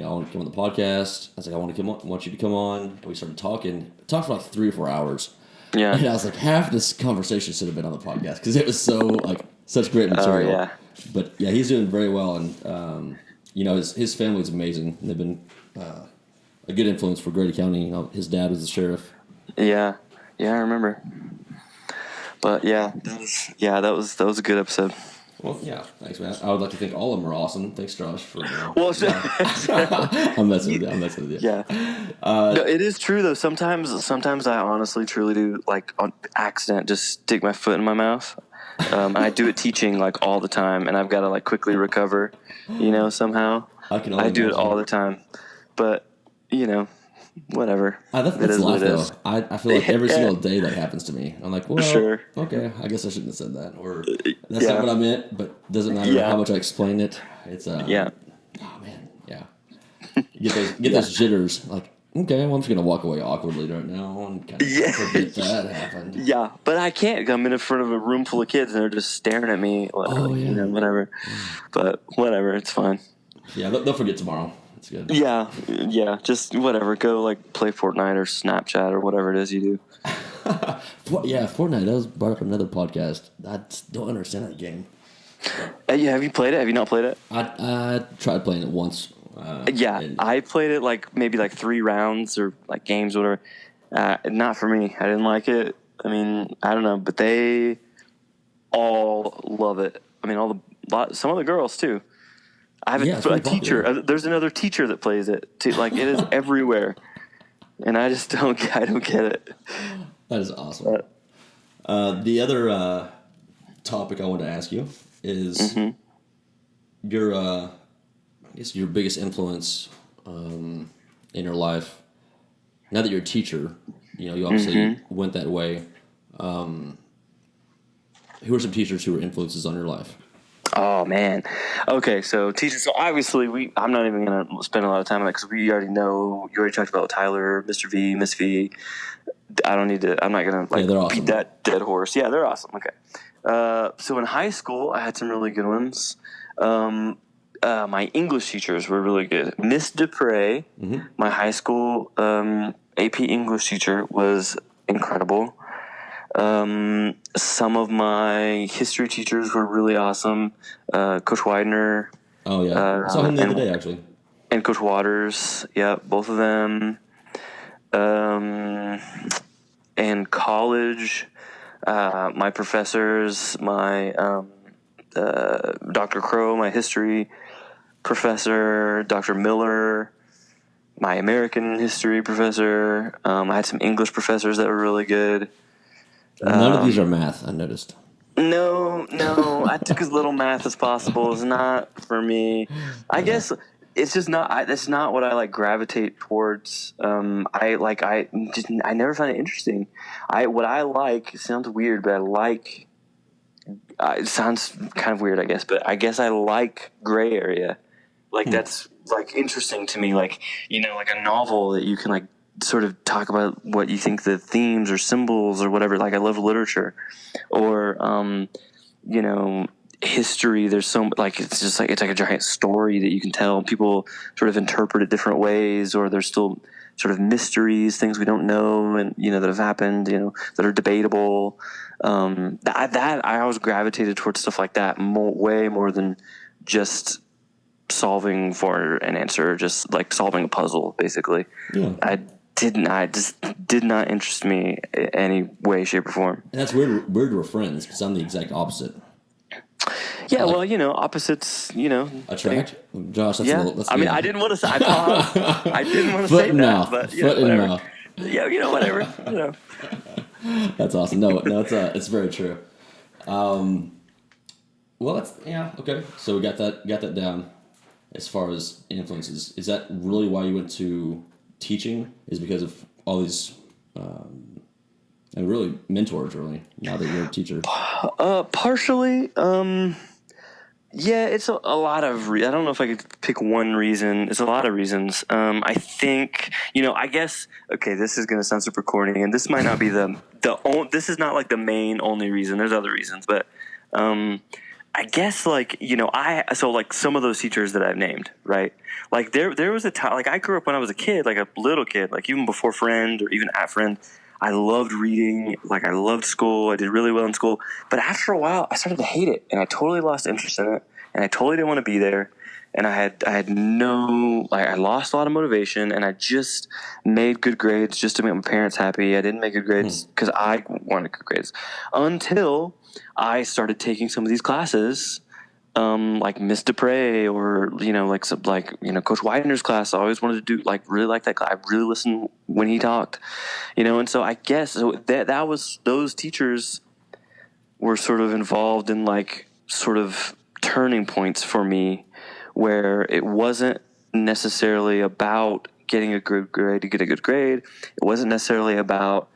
I want to come on the podcast. I was like, I want you to come on. And we started talking. Talked for 3 or 4 hours. Yeah. And I was like, half this conversation should have been on the podcast because it was so such great material. Yeah. But yeah, he's doing very well, and his family's amazing. They've been a good influence for Grady County. His dad was the sheriff. Yeah, I remember. But that was a good episode. Well, yeah, thanks, man. I would like to think all of them are awesome. Thanks, Josh, for. I'm messing with you. Yeah. No, it is true though. Sometimes I honestly, truly do on accident just stick my foot in my mouth. I do it teaching all the time, and I've got to quickly recover, somehow. I do it all the time, but whatever. That's life though. I feel like every single day that happens to me. I'm like, well, sure. Okay, I guess I shouldn't have said that, or that's not what I meant. But doesn't matter how much I explain it. It's Oh man, yeah. Get those jitters. Okay, well, I'm just going to walk away awkwardly right now and kind of forget that happened. Yeah, but I can't. I'm in front of a room full of kids and they're just staring at me. Oh, yeah. Whatever. But whatever, it's fine. Yeah, they'll forget tomorrow. It's good. Yeah, just whatever. Go like play Fortnite or Snapchat or whatever it is you do. Yeah, Fortnite. That was brought up in another podcast. I just don't understand that game. Yeah, have you played it? Have you not played it? I tried playing it once. I played it like maybe like 3 rounds or like games or whatever. Not for me. I didn't like it. I mean, I don't know, but they all love it. I mean, some of the girls too. I have a teacher. There's another teacher that plays it too. Like it is everywhere, and I just don't get it. That is awesome. The other topic I want to ask you is your biggest influence in your life. Now that you're a teacher, you obviously went that way. Who are some teachers who were influences on your life? Oh man. Okay, so teachers. So obviously, I'm not even gonna spend a lot of time on that because we already know. You already talked about Tyler, Mr. V, Miss V. I don't need to. I'm not gonna awesome. beat that dead horse. Yeah, they're awesome. Okay. So in high school, I had some really good ones. My English teachers were really good. Miss Dupre, my high school AP English teacher, was incredible. Some of my history teachers were really awesome. Coach Widener. Oh yeah, I saw him the other day actually. And Coach Waters. Yeah, both of them. And college, my professors, my Dr. Crow, my history professor, Dr. Miller, my American history professor. I had some English professors that were really good. None of these are math, I noticed. No. I took as little math as possible. It's not for me. I guess it's just not. That's not what I gravitate towards. I never find it interesting. What I like, it sounds weird, but I like. It sounds kind of weird, I guess, but I guess I like gray area. That's interesting to me. Like a novel that you can sort of talk about what you think the themes or symbols or whatever. Like I love literature, or history. There's so it's like a giant story that you can tell. People sort of interpret it different ways, or there's still sort of mysteries, things we don't know, and that have happened, that are debatable. I always gravitated towards stuff like that way more than just solving for an answer, just like solving a puzzle, basically. Yeah. I just did not interest me in any way, shape, or form. And that's weird we're friends, because I'm the exact opposite. Yeah, opposites, attract. Josh, that's that's I mean, I didn't want to say. I paused. I didn't want to say that, but foot in mouth. Yeah, whatever. That's awesome. No, it's very true. Well, that's okay. So we got that down. As far as influences, is that really why you went to teaching? Is because of all these, and really mentors, really, now that you're a teacher? Partially. Yeah, it's a lot of. I don't know if I could pick one reason. It's a lot of reasons. I think I guess. Okay, this is going to sound super corny, and this might not be this is not the main only reason. There's other reasons, but I guess some of those teachers that I've named, right? There was a time I grew up when I was a kid, like a little kid, even before Friend or even at Friend. I loved reading, I loved school. I did really well in school. But after a while, I started to hate it, and I totally lost interest in it, and I totally didn't want to be there. And I lost a lot of motivation, and I just made good grades just to make my parents happy. I didn't make good grades because I wanted good grades until I started taking some of these classes, like Miss Dupre or Coach Widener's class. I always wanted to do really like that class. I really listened when he talked, and so I guess that was those teachers were sort of involved in sort of turning points for me, where it wasn't necessarily about getting a good grade to get a good grade. It wasn't necessarily about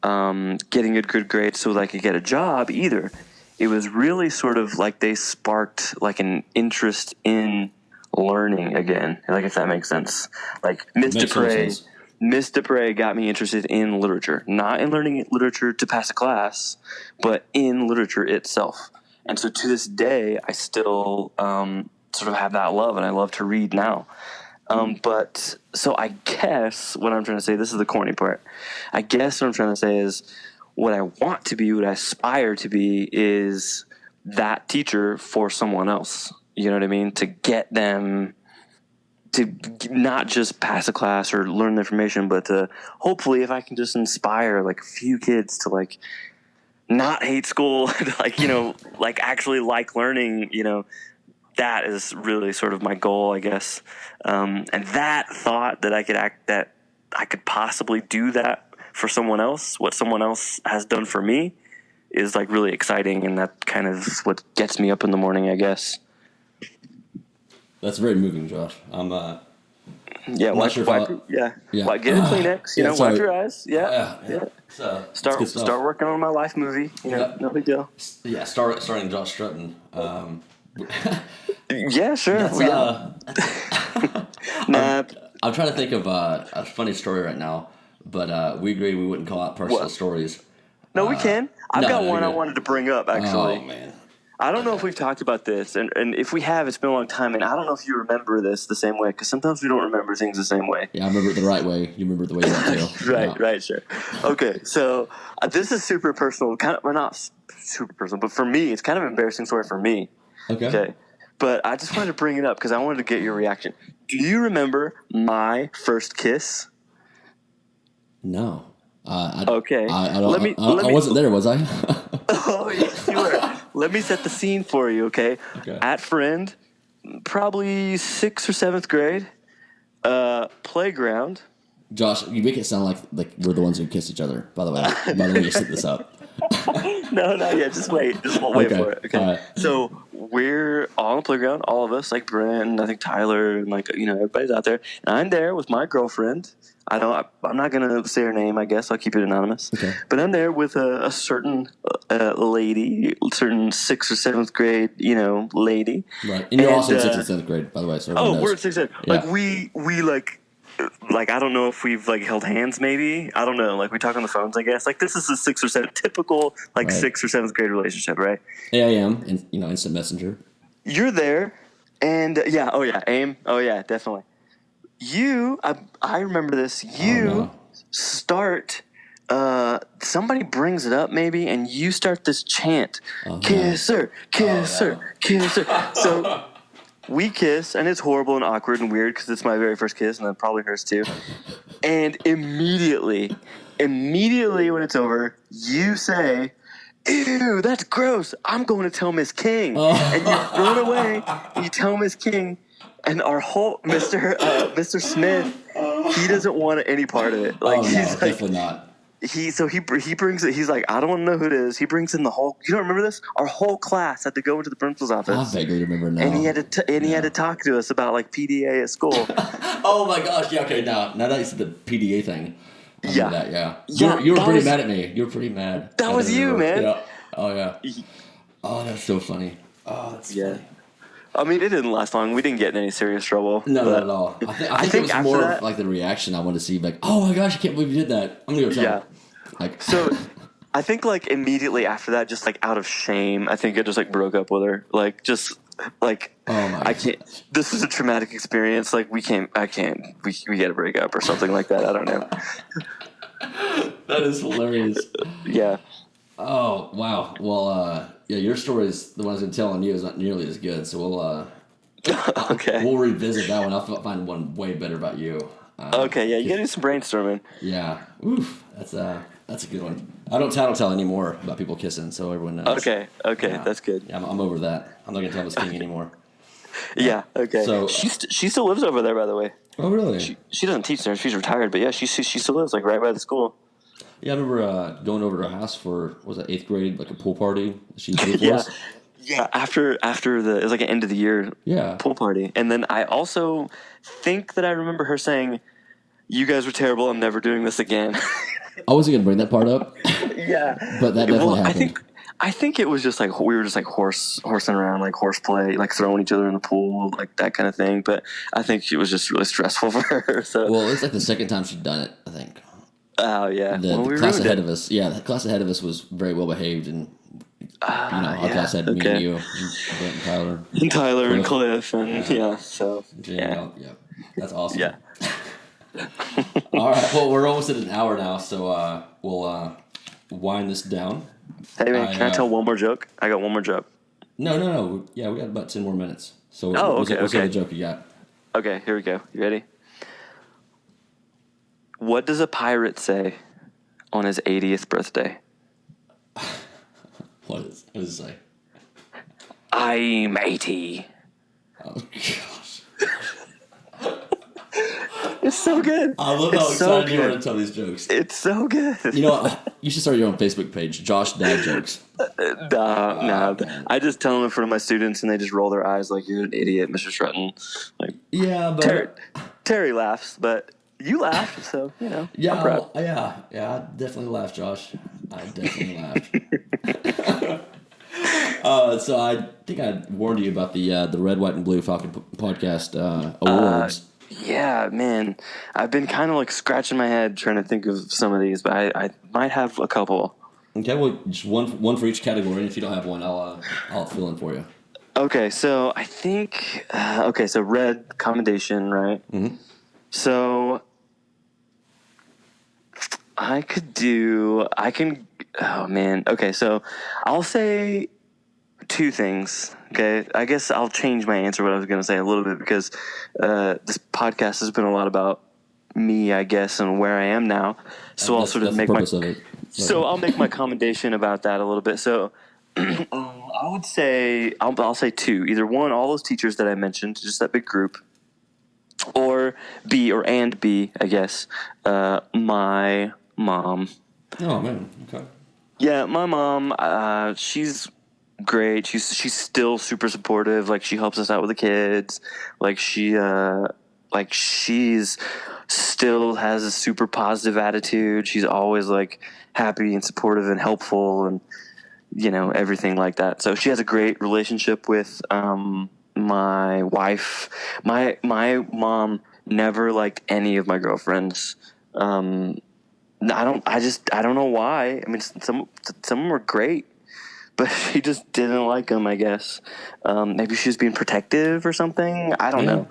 getting a good grade so that I could get a job either. It was really sort of they sparked an interest in learning again, if that makes sense. Miss Dupre, Miss Dupre got me interested in literature, not in learning literature to pass a class, but in literature itself. And so to this day, I still sort of have that love, and I love to read now. But so I guess what I'm trying to say, this is the corny part. I guess what I'm trying to say is what I want to be, what I aspire to be is that teacher for someone else. You know what I mean? To get them to not just pass a class or learn the information, but to hopefully if I can just inspire like a few kids to like not hate school, like, you know, like actually like learning, you know, that is really sort of my goal, I guess. And that thought that I could possibly do that for someone else, what someone else has done for me, is like really exciting, and that kind of what gets me up in the morning, I guess. That's very moving, Josh. Yeah, not sure get a Kleenex, you know, wipe your eyes. Yeah. So, start working on my life movie. You know, no big deal. Yeah, starring Josh Strutton. Yeah, sure. I'm trying to think of a funny story right now, but we agreed we wouldn't call out personal stories. No, we can. I've got one I wanted to bring up, actually. Oh, man. I don't know if we've talked about this, and if we have, it's been a long time, and I don't know if you remember this the same way, because sometimes we don't remember things the same way. Yeah, I remember it the right way. You remember it the way you want to. Right, sure. Okay, so this is super personal, not super personal, but for me, it's kind of an embarrassing story for me. Okay. But I just wanted to bring it up because I wanted to get your reaction. Do you remember my first kiss? No. Okay. I wasn't there, was I? Oh, yes, you were. Let me set the scene for you, okay? At Friend, probably 6th or 7th grade, playground. Josh, you make it sound like we're the ones who kiss each other, by the way you set this up. No, just wait. Just wait for it, okay? Right. So we're all on the playground, all of us, like Brent, and I think Tyler, and like, you know, everybody's out there. And I'm there with my girlfriend. I'm not going to say her name, I guess. I'll keep it anonymous. Okay. But I'm there with a certain lady, certain 6th or 7th grade, you know, lady. Right. And you're also in 6th or 7th grade, by the way. So we're in 6th or 7th. Yeah. Like, I don't know if we've, like, held hands, maybe. I don't know. Like, we talk on the phones, I guess. Like, this is a 6th or 7th, typical, like, 6th or 7th grade relationship, right? AIM, and, you know, instant messenger. You're there, and, AIM. Oh, yeah, definitely. I remember this. Start, somebody brings it up maybe, and you start this chant, kiss her, kiss her, kiss her. So we kiss, and it's horrible and awkward and weird because it's my very first kiss, and then probably hers too. And immediately when it's over, you say, ew, that's gross. I'm going to tell Miss King. And you run away, and you tell Miss King. And our whole Mr. Smith, he doesn't want any part of it. Like, he's like, definitely not. He brings it. He's like, I don't want to know who it is. He brings in the whole. You don't remember this? Our whole class had to go into the principal's office. I vaguely remember now. And he had to talk to us about like PDA at school. Oh my gosh! Yeah. Okay. Now that you said the PDA thing. Yeah. You were pretty mad at me. You were pretty mad. That was you, man. Yeah. Oh yeah. Oh, that's so funny. Oh, that's funny. I mean, it didn't last long. We didn't get in any serious trouble. No, not at all. I think it was more of like the reaction I wanted to see. Like, oh my gosh, I can't believe you did that. I'm gonna go tell. Yeah. Like, so, I think like immediately after that, just like out of shame, I think I just like broke up with her. Like, just like, oh my I can't. Gosh. This is a traumatic experience. Like, we got to break up or something like that. I don't know. That is hilarious. Yeah. Oh wow. Well, yeah, your story is the one I was going to tell on you is not nearly as good. So we'll okay. We'll revisit that one. I'll find one way better about you. Okay. Yeah, you got to do some brainstorming. Yeah. Oof. That's a good one. I don't tell anymore about people kissing, so everyone knows. Okay. Yeah. That's good. Yeah, I'm over that. I'm not going to tell Miss King anymore. Yeah. Okay. So she still lives over there, by the way. Oh really? She doesn't teach there. She's retired, but yeah, she still lives like right by the school. Yeah, I remember going over to her house for, was that 8th grade, like a pool party? She paid for us? Yeah, after it was like an end of the year pool party. And then I also think that I remember her saying, you guys were terrible, I'm never doing this again. I wasn't going to bring that part up. Yeah. But that definitely happened. I think it was just like we were just like horsing around, like horseplay, like throwing each other in the pool, like that kind of thing. But I think it was just really stressful for her. So, Well, it's like the second time she'd done it, I think. oh yeah, The we class ruined ahead it. of us, the class ahead of us was very well behaved, and our Yeah, class had me and okay. you, and Brent and Tyler, And Tyler and Cliff, Cliff, and so Danielle. Yeah, that's awesome. yeah. All right, well, we're almost at an hour now, so we'll wind this down. Hey man, can I tell one more joke? I got one more joke. No. Yeah, we got about 10 more minutes. So Oh, what's okay, the other okay. joke you got? Okay, here we go. You ready? What does a pirate say on his 80th birthday? What does it say? I'm 80. Oh, gosh. It's so good. I love It's how so excited you are good. to tell these jokes. It's so good. You know what? You should start your own Facebook page, Josh Dad Jokes. Nah. Man. I just tell them in front of my students, and they just roll their eyes like, "You're an idiot, Mr. Strutton." Like, Yeah, but... Terry laughs, but you laughed, so I'm proud. I definitely laughed, Josh. I definitely laughed. So I think I warned you about the Red, White, and Blue Falcon podcast awards. Yeah, man. I've been kind of like scratching my head trying to think of some of these, but I might have a couple. Okay, well, just one for each category, and if you don't have one, I'll fill in for you. Okay, so I think so red commendation, right? Mm-hmm. So I can. Oh man. Okay, so I'll say two things. Okay, I guess I'll change my answer. What I was going to say a little bit because this podcast has been a lot about me, I guess, and where I am now. So I'll sort of make my. Of it. So I'll make my commendation about that a little bit. So I would say I'll say two. Either one, all those teachers that I mentioned, just that big group, or B I guess, my mom. Oh man, okay. Yeah, my mom. She's great. She's still super supportive. Like she helps us out with the kids. Like she's still has a super positive attitude. She's always like happy and supportive and helpful and everything like that. So she has a great relationship with my wife. My mom never liked any of my girlfriends. I don't know why. I mean, some of them were great, but she just didn't like them, I guess. Maybe she was being protective or something. I don't know.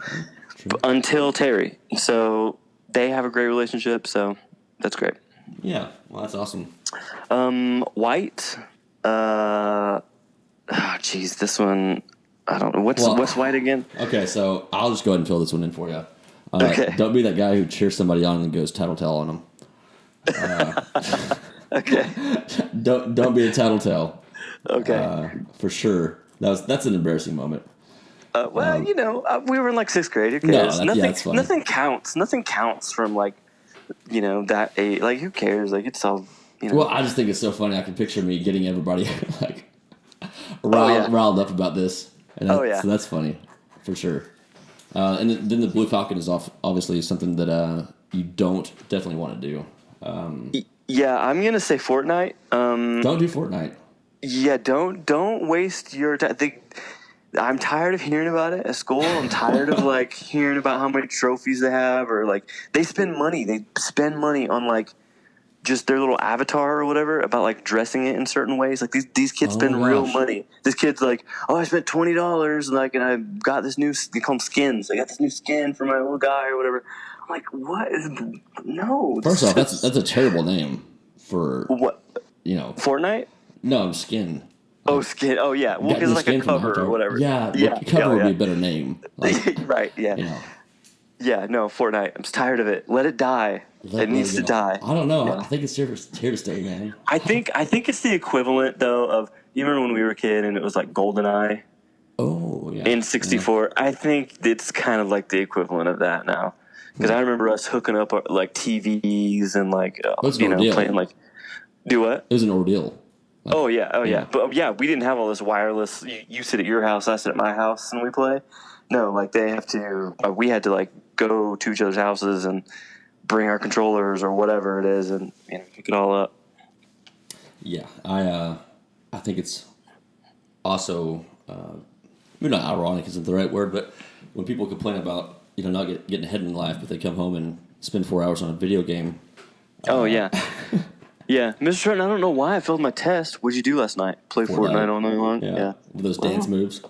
Until Terry. So they have a great relationship, so that's great. Yeah, well, that's awesome. White. This one, I don't know. What's White again? Okay, so I'll just go ahead and fill this one in for you. Okay. Don't be that guy who cheers somebody on and goes tattletale on them. Okay. Don't be a tattletale. Okay. For sure. That's an embarrassing moment. We were in like sixth grade. Who No, cares? that's fine. Nothing counts. Nothing counts from like, that age. Like, who cares? Like, it's all. Well, I just think it's so funny. I can picture me getting everybody like riled up about this. And so that's funny, for sure. And then the Blue Falcon is obviously something that you don't definitely want to do. Yeah, I'm gonna say Fortnite. Don't do Fortnite. Yeah, don't waste your time. I'm tired of hearing about it at school. I'm tired of like hearing about how many trophies they have, or like they spend money. They spend money on like just their little avatar or whatever, about like dressing it in certain ways. Like these kids spend real money. This kid's like, oh, I spent $20 and I got this new. They call them skins. I got this new skin for my little guy or whatever. I'm like, what is no? First off, that's a terrible name for what? Fortnite? No, skin. Oh, skin. Oh, yeah. Well, because like a cover or whatever. Yeah, cover would be a better name. Like, right, yeah. Yeah, no, Fortnite. I'm just tired of it. Let it die. It needs to die. I don't know. Yeah. I think it's here to stay, man. I think it's the equivalent, though, of, you remember when we were a kid and it was like GoldenEye? Oh, yeah. In 64. Yeah. I think it's kind of like the equivalent of that now. Because I remember us hooking up like TVs and like, playing like, do what? It was an ordeal. Like, oh yeah. But we didn't have all this wireless. You sit at your house, I sit at my house, and we play. No, like we had to like go to each other's houses and bring our controllers or whatever it is and pick it all up. Yeah, I I think it's also, maybe not ironic isn't the right word, but when people complain about, not getting ahead in life, but they come home and spend 4 hours on a video game. Oh, yeah. Yeah. Mr. Strutton, I don't know why I failed my test. What'd you do last night? Play Fortnite all night long? Yeah. With those dance moves.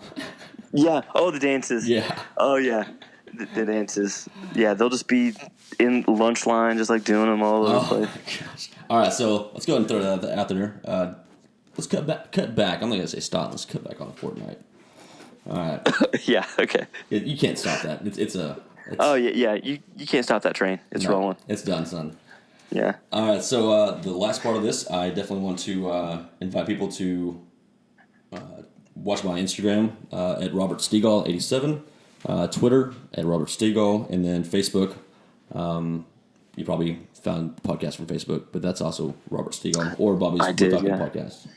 Yeah. Oh, the dances. Yeah. Oh, yeah. The dances. Yeah, they'll just be in lunch line, just like doing them all over the place. Gosh. All right, so let's go ahead and throw that out there. Let's cut back. I'm not going to say stop. Let's cut back on Fortnite. All right. Yeah, okay. You can't stop that. It's oh, yeah. You can't stop that train. It's rolling. It's done, son. Yeah. All right, so the last part of this, I definitely want to invite people to watch my Instagram at Robert Stegall 87, Twitter at Robert Stegall, and then Facebook. You probably found the podcast from Facebook, but that's also Robert Stegall or Bobby's Podcast.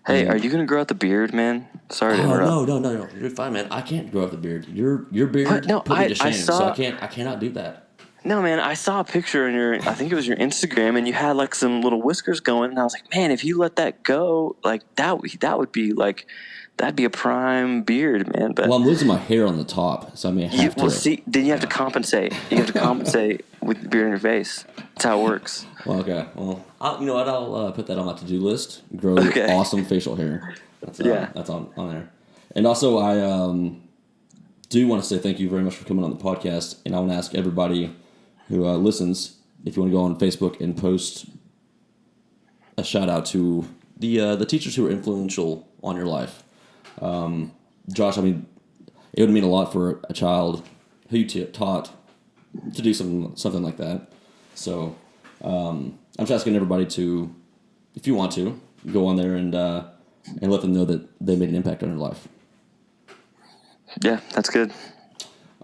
Hey, are you gonna grow out the beard, man? Sorry to interrupt. No. You're fine, man. I can't grow out the beard. Your beard put me to shame, so I cannot do that. No, man, I saw a picture on I think it was your Instagram, and you had like some little whiskers going, and I was like, man, if you let that go, like that would be like, that'd be a prime beard, man. But I'm losing my hair on the top, so I mean, I have to. Well, see, then you have to compensate. You have to compensate with the beard on your face. That's how it works. Well, okay. Well, I'll put that on my to-do list. Grow awesome facial hair. That's on there. And also, I do want to say thank you very much for coming on the podcast, and I want to ask everybody who listens, if you want to go on Facebook and post a shout out to the teachers who were influential on your life. Josh, I mean, it would mean a lot for a child who you taught to do something like that. So I'm just asking everybody to, if you want to, go on there and let them know that they made an impact on your life. Yeah, that's good.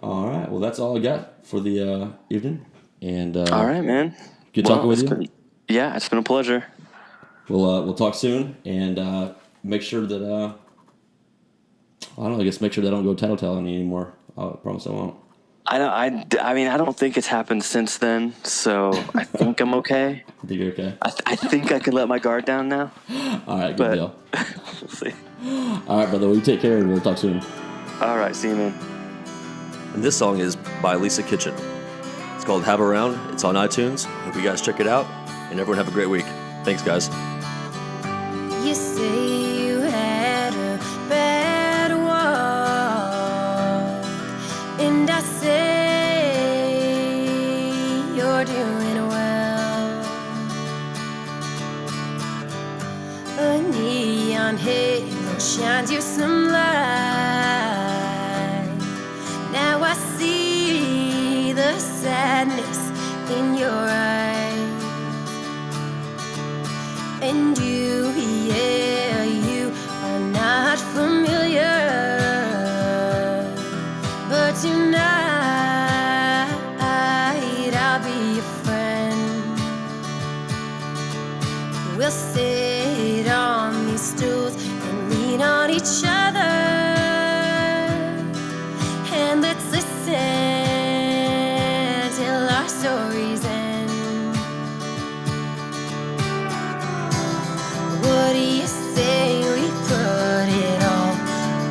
All right. Well, that's all I got for the evening. And all right, man. Good talking with you. It's been a pleasure. We'll talk soon, and make sure that make sure that I don't go tattletale on you anymore. I promise I won't. I mean, I don't think it's happened since then, so I think I'm okay. I think you're okay. I think I can let my guard down now. All right, good deal. We'll see. All right, brother. Well, you take care, and we'll talk soon. All right, see you, man. And this song is by Lisa Kitchen. It's called Have Around. It's on iTunes. Hope you guys check it out, and everyone have a great week. Thanks, guys. You say you had a bad walk, and I say you're doing well. A neon halo shines you some light. Now I see the sadness in your eyes. And you are not familiar, but tonight I'll be your friend. We'll sit on these stools and lean on each other, and let's listen till our stories end. What do you say we put it all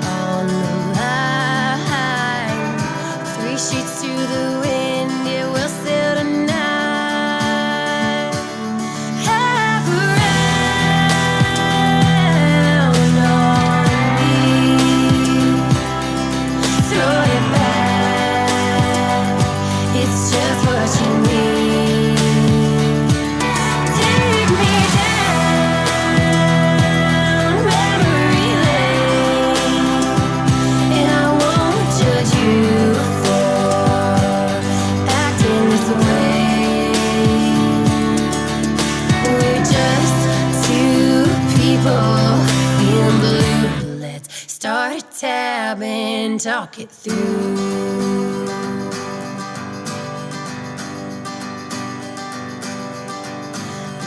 on the line? 3 sheets to the wind, it will sail tonight. Have around on me, throw it back, it's just what you need. Take me down memory lane, and I won't judge you for acting this way. We're just 2 people feeling blue. Let's start a tab and talk it through.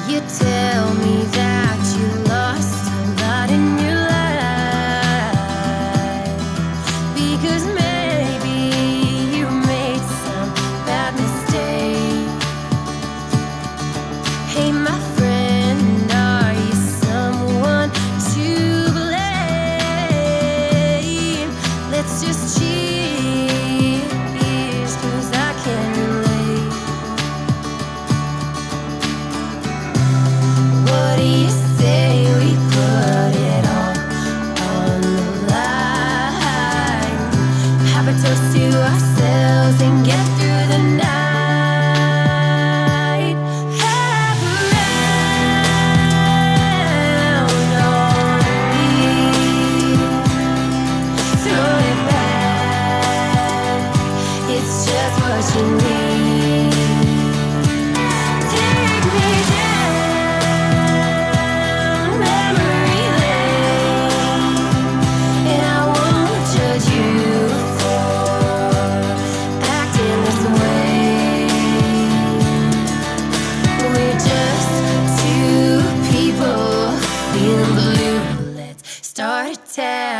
You tell me that you lost a lot in your life, because maybe you made some bad mistake. Hey, my friend, are you someone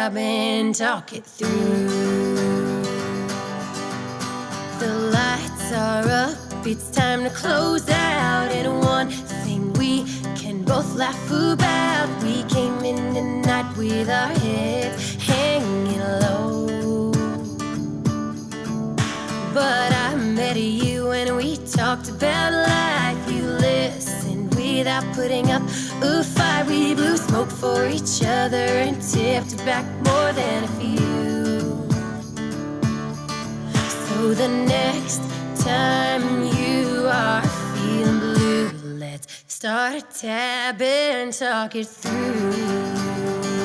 tab and talk it through. The lights are up, it's time to close out. And one thing we can both laugh about, we came in tonight with our heads hanging low. But I met you and we talked about life. You listened without putting up a fight. We blew smoke for each other and tipped back more than a few. So the next time you are feeling blue, let's start a tab and talk it through.